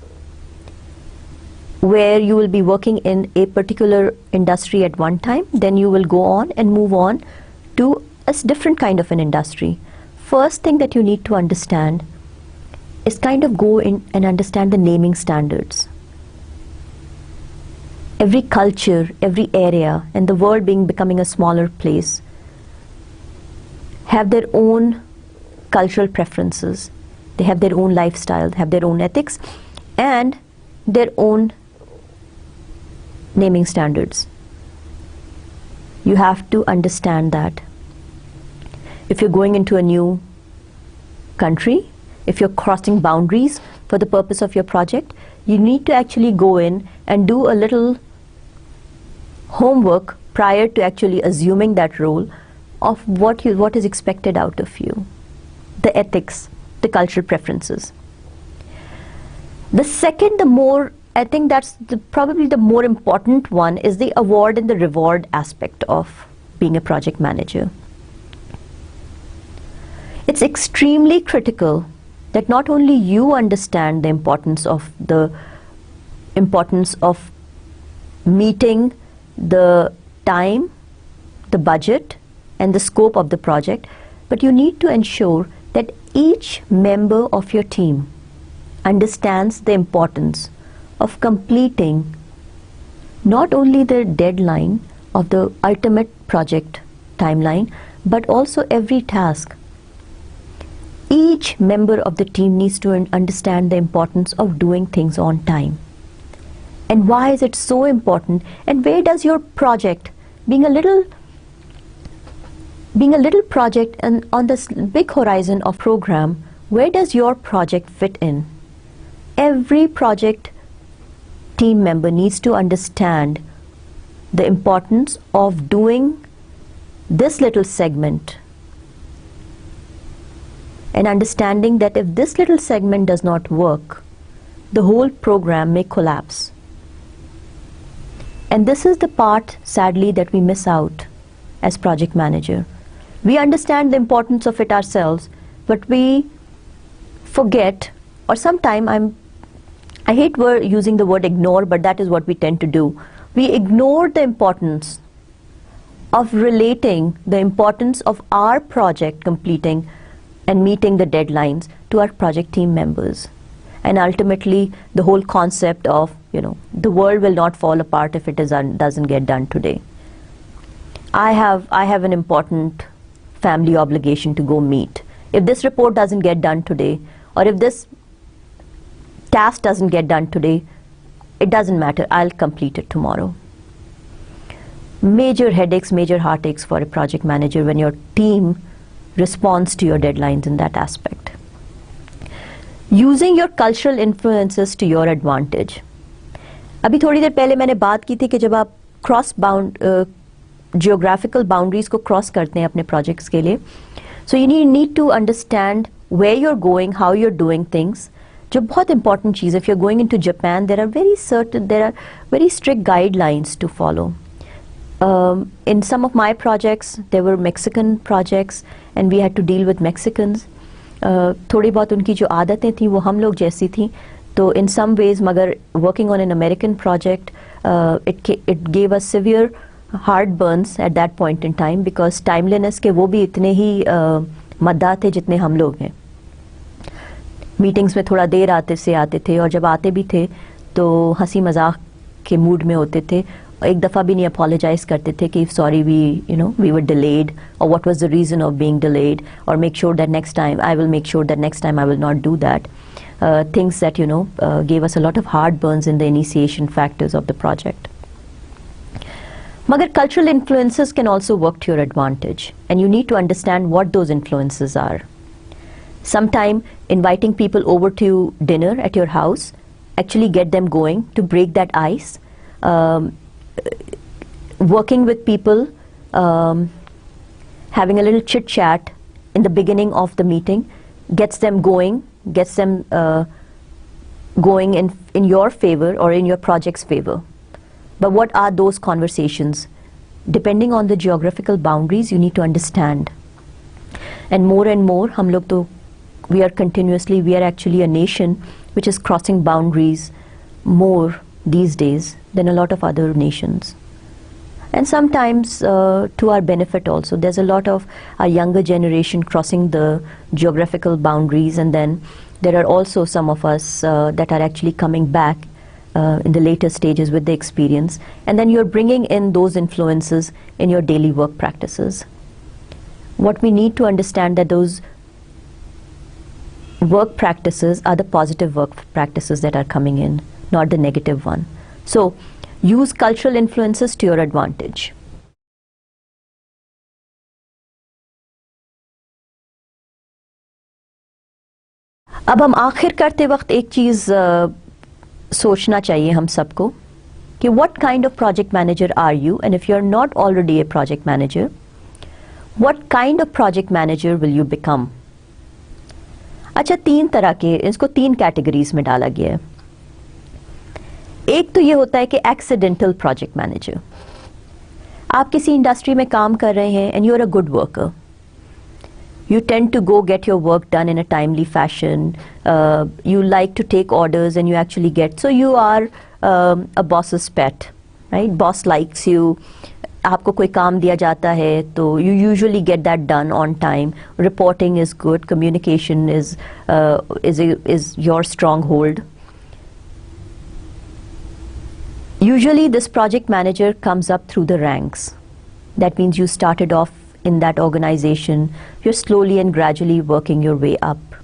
where you will be working in a particular industry at one time, then you will go on and move on to a different kind of an industry. First thing that you need to understand is kind of go in and understand the naming standards. Every culture, every area, and the world becoming a smaller place, have their own cultural preferences. They have their own lifestyle, have their own ethics, and their own naming standards. You have to understand that. If you're going into a new country, if you're crossing boundaries for the purpose of your project, you need to actually go in and do a little homework prior to actually assuming that role of what is expected out of you, the ethics, the cultural preferences. The second, I think that's probably the more important one, is the award and the reward aspect of being a project manager. It's extremely critical that not only you understand the importance of meeting the time, the budget, and the scope of the project, but you need to ensure that each member of your team understands the importance of completing not only the deadline of the ultimate project timeline, but also every task. Each member of the team needs to understand the importance of doing things on time. And why is it so important? And where does your project, being a little project and on this big horizon of program, where does your project fit in? Every project team member needs to understand the importance of doing this little segment, and understanding that if this little segment does not work, the whole program may collapse. And this is the part, sadly, that we miss out as project manager. We understand the importance of it ourselves, but we forget, or sometimes I hate using the word ignore, but that is what we tend to do. We ignore the importance of relating the importance of our project completing and meeting the deadlines to our project team members. And ultimately, the whole concept of, the world will not fall apart if it doesn't get done today. I have an important family obligation to go meet. If this report doesn't get done today, or if this task doesn't get done today, it doesn't matter, I'll complete it tomorrow. Major headaches, major heartaches for a project manager when your team responds to your deadlines in that aspect. Using your cultural influences to your advantage. अभी थोड़ी देर पहले मैंने बात की थी कि जब आप geographical boundaries को cross करते हैं अपने projects के लिए, so you need to understand where you're going, how you're doing things. जो बहुत important cheese, if you're going into Japan, there are very strict guidelines to follow. In some of my projects, there were Mexican projects, and we had to deal with Mexicans. थोड़ी बहुत उनकी जो आदतें थी वो हम लोग जैसी थी. तो in some ways, मगर working on an American project, it gave us severe heartburns at that point in time, because timeliness के वो भी इतने ही मद्दाह थे जितने हम लोग हैं. मीटिंग्स में थोड़ा देर आते थे, और जब आते भी थे तो हंसी मजाक के मूड में होते थे. एक दफ़ा भी नहीं अपोलोजाइज करते थे कि sorry we were delayed, or what was the reason of being delayed, or make sure that next time I will not do that. Things that gave us a lot of heartburns in the initiation factors of the project. Magar cultural influences can also work to your advantage, and you need to understand what those influences are. Sometime inviting people over to dinner at your house, actually get them going to break that ice. Working with people, having a little chit chat in the beginning of the meeting gets them going in your favor or in your project's favor. But what are those conversations? Depending on the geographical boundaries, you need to understand. And more, we are actually a nation which is crossing boundaries more these days than a lot of other nations. And sometimes to our benefit also. There's a lot of our younger generation crossing the geographical boundaries, and then there are also some of us that are actually coming back in the later stages with the experience, and then you're bringing in those influences in your daily work practices. What we need to understand that those work practices are the positive work practices that are coming in, not the negative one. So use cultural influences to your advantage. अब हम आखिर करते वक्त एक चीज़ सोचना चाहिए हम सबको कि what kind of project manager are you, and if you're not already a project manager, what kind of project manager will you become? अच्छा, 3 तरह के, इसको 3 कैटेगरीज में डाला गया है. एक तो ये होता है कि एक्सीडेंटल प्रोजेक्ट मैनेजर. आप किसी इंडस्ट्री में काम कर रहे हैं and you're a good worker. You tend to go get your work done in a timely fashion. You like to take orders and you actually get. So you are a boss's pet, right? Boss likes you. आपको कोई काम दिया जाता है तो you usually get that done on time. Reporting is good. Communication is your stronghold. Usually this project manager comes up through the ranks. That means you started off in that organization, you're slowly and gradually working your way up.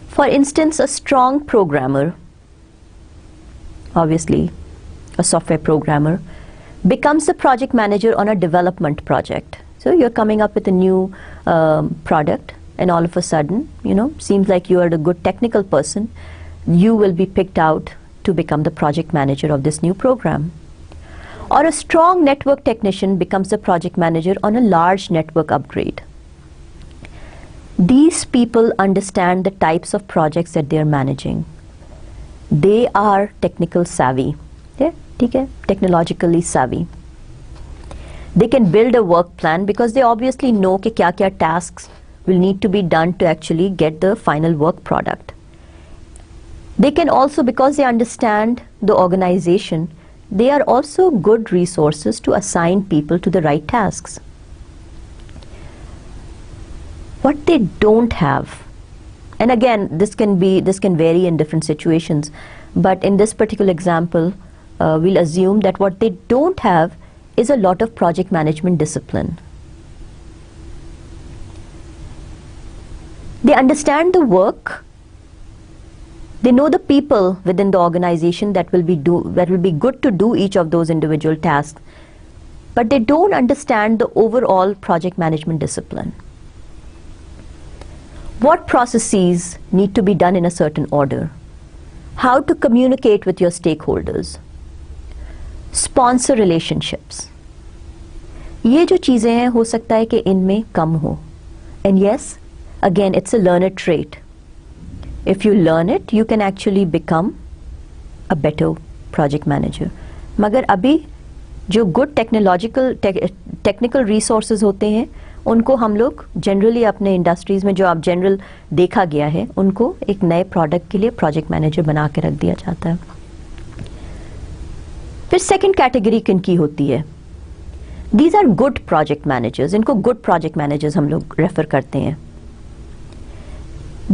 For instance, a strong programmer, obviously a software programmer, becomes the project manager on a development project. So you're coming up with a new product and all of a sudden, seems like you are a good technical person, you will be picked out to become the project manager of this new program. Or a strong network technician becomes the project manager on a large network upgrade. These people understand the types of projects that they are managing. They are technical savvy. ठीक है, technologically savvy. They can build a work plan because they obviously know कि क्या tasks will need to be done to actually get the final work product. They can also, because they understand the organization, they are also good resources to assign people to the right tasks. What they don't have, and again this can vary in different situations, but in this particular example we'll assume that what they don't have is a lot of project management discipline. They understand the work. They know the people within the organization that will be good to do each of those individual tasks, but they don't understand the overall project management discipline. What processes need to be done in a certain order? How to communicate with your stakeholders? Sponsor relationships. ये जो चीजें हैं हो सकता है कि इनमें कम हो. And yes, again, it's a learner trait. If you learn it, you can actually become a better project manager. मगर अभी जो good technical resources होते हैं, उनको हम लोग generally अपने industries में जो आप general देखा गया है, उनको एक नए product के लिए project manager बना के रख दिया जाता है. फिर second category किनकी होती है? These are good project managers. इनको good project managers हम लोग refer करते हैं.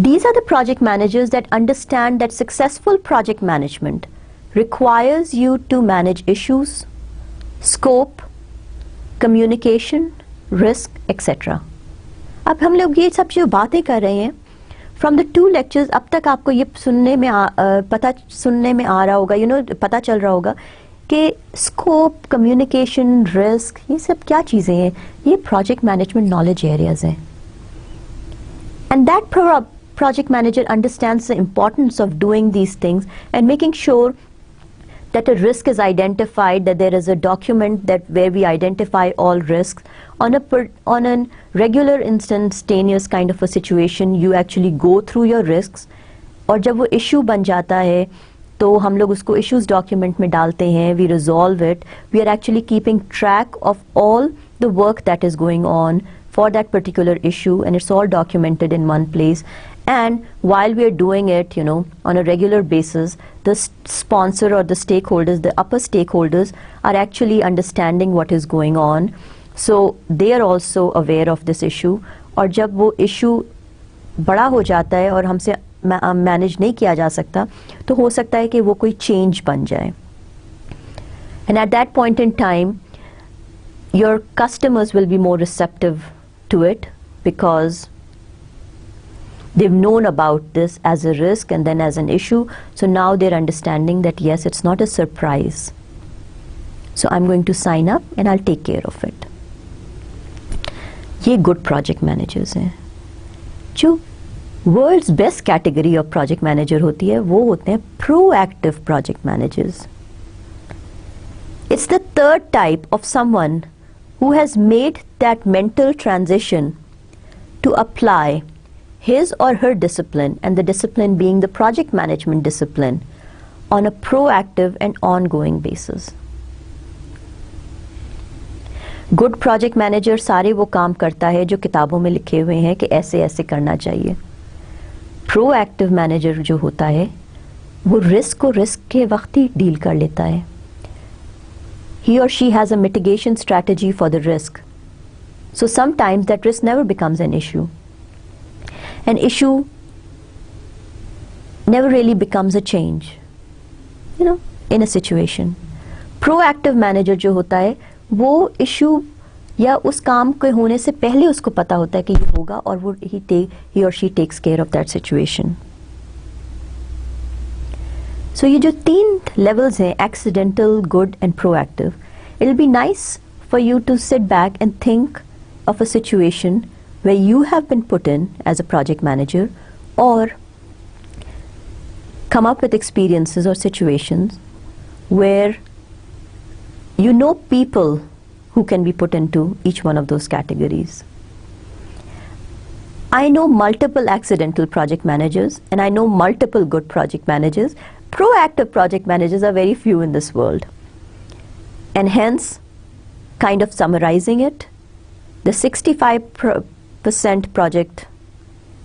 These are the project managers that understand that successful project management requires you to manage issues, scope, communication, risk, etc. अब हम लोग ये सब जो बातें कर रहे हैं, from the 2 lectures अब तक आपको ये सुनने में आ रहा होगा, पता चल रहा होगा कि scope, communication, risk, ये सब क्या चीज़ें हैं? ये project management knowledge areas हैं. And that project manager understands the importance of doing these things and making sure that a risk is identified, that there is a document where we identify all risks. On a regular instantaneous kind of a situation, you actually go through your risks, और जब वो issue बन जाता है तो हम लोग उसको issues document में डालते हैं, we resolve it. We are actually keeping track of all the work that is going on for that particular issue, and it's all documented in one place. And while we are doing it, on a regular basis, the sponsor or the stakeholders, the upper stakeholders, are actually understanding what is going on. So they are also aware of this issue. और जब वो issue बड़ा हो जाता है और हमसे manage नहीं किया जा सकता, तो हो सकता है कि वो कोई change बन जाए. And at that point in time, your customers will be more receptive to it because they've known about this as a risk and then as an issue. So now they're understanding that yes, it's not a surprise. So I'm going to sign up and I'll take care of it. ये good project managers हैं. जो world's best category of project manager होती है, वो होते हैं proactive project managers. third type of someone who has made that mental transition to apply his or her discipline, and the discipline being the project management discipline, on a proactive and ongoing basis. Good project manager सारे वो काम करता है जो किताबों में लिखे हुए हैं कि ऐसे ऐसे करना चाहिए. Proactive manager जो होता है वो रिस्क को रिस्क के वक्त ही डील कर लेता है. He or she has a mitigation strategy for the risk. So sometimes that risk never becomes an issue. An issue never really becomes a change, in a situation. Proactive manager जो होता है वो issue या उस काम के होने से पहले उसको पता होता है कि ये होगा और वो he or she takes care of that situation. So ये जो 3 levels हैं, accidental, good and proactive, it'll be nice for you to sit back and think of a situation where you have been put in as a project manager, or come up with experiences or situations where you know people who can be put into each one of those categories. I know multiple accidental project managers and I know multiple good project managers. Proactive project managers are very few in this world. And hence, kind of summarizing it, the 65% project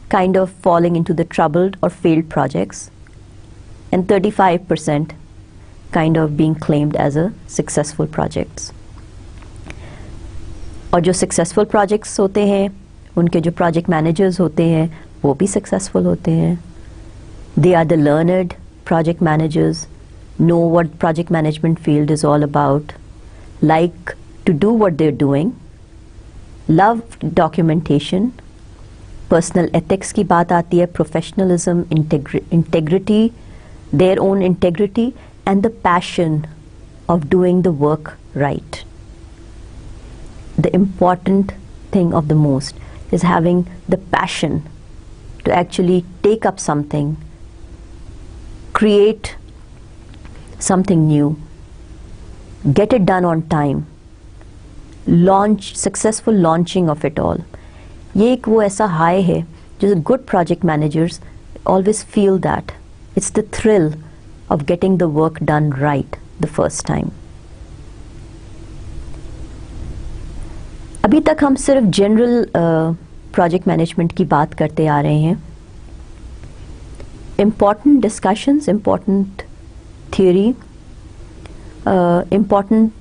kind of falling into the troubled or failed projects, and 35% kind of being claimed as a successful projects. और जो successful projects होते हैं, उनके जो project managers होते हैं, वो भी successful होते हैं. They are the learned project managers, know what project management field is all about, like to do what they're doing, love documentation, personal ethics की बात आती है, professionalism, integrity, their own integrity, and the passion of doing the work right. The important thing of the most is having the passion to actually take up something, create something new, get it done on time, successful launching of it all. ये एक वो ऐसा high है जो good project managers always feel that. It's the thrill of getting the work done right the first time. अभी तक हम सिर्फ जनरल प्रोजेक्ट मैनेजमेंट की बात करते आ रहे हैं. Important discussions, important theory, important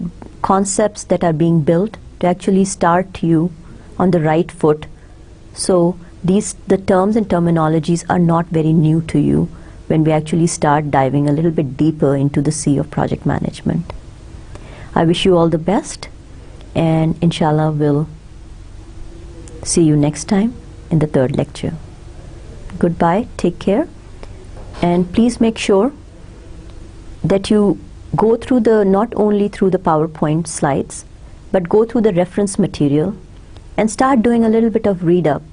concepts that are being built to actually start you on the right foot. So the terms and terminologies are not very new to you when we actually start diving a little bit deeper into the sea of project management. I wish you all the best, and inshallah we'll see you next time in the 3rd lecture. Goodbye, take care, and please make sure that you go through not only through the PowerPoint slides, but go through the reference material and start doing a little bit of read up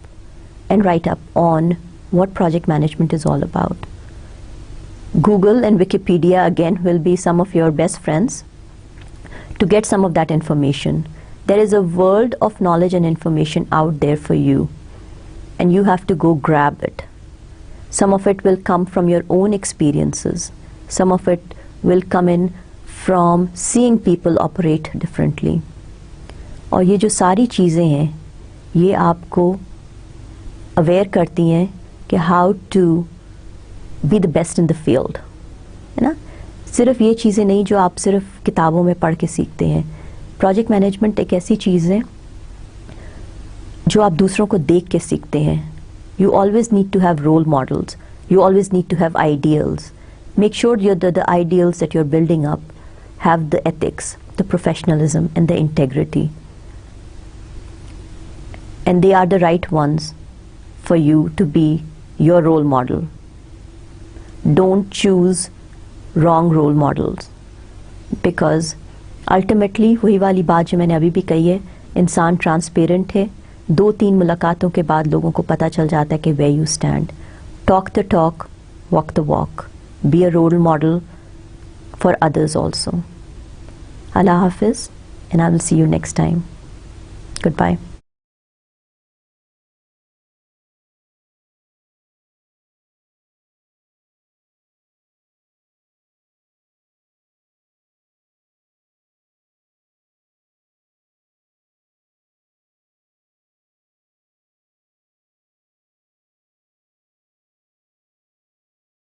and write up on what project management is all about. Google and Wikipedia again will be some of your best friends to get some of that information. There is a world of knowledge and information out there for you, and you have to go grab it. Some of it will come from your own experiences. Some of it will come in from seeing people operate differently. और ये जो सारी चीज़ें हैं, ये आपको aware करती हैं कि how to be the best in the field, है ना? सिर्फ ये चीज़ें नहीं जो आप सिर्फ किताबों में पढ़ के सीखते हैं. प्रोजेक्ट मैनेजमेंट एक ऐसी चीज़ है जो आप दूसरों को देख के सीखते हैं. You always need to have role models. You always need to have ideals. Make sure the ideals that you're building up have the ethics, the professionalism, and the integrity. And they are the right ones for you to be your role model. Don't choose wrong role models, because ultimately वही वाली बात जो मैंने अभी भी कही है, इंसान ट्रांसपेरेंट है. 2-3 मुलाकातों के बाद लोगों को पता चल जाता है कि where you stand. Talk the talk, walk the walk. Be a role model for others also. Allah Hafiz, and I will see you next time. Goodbye.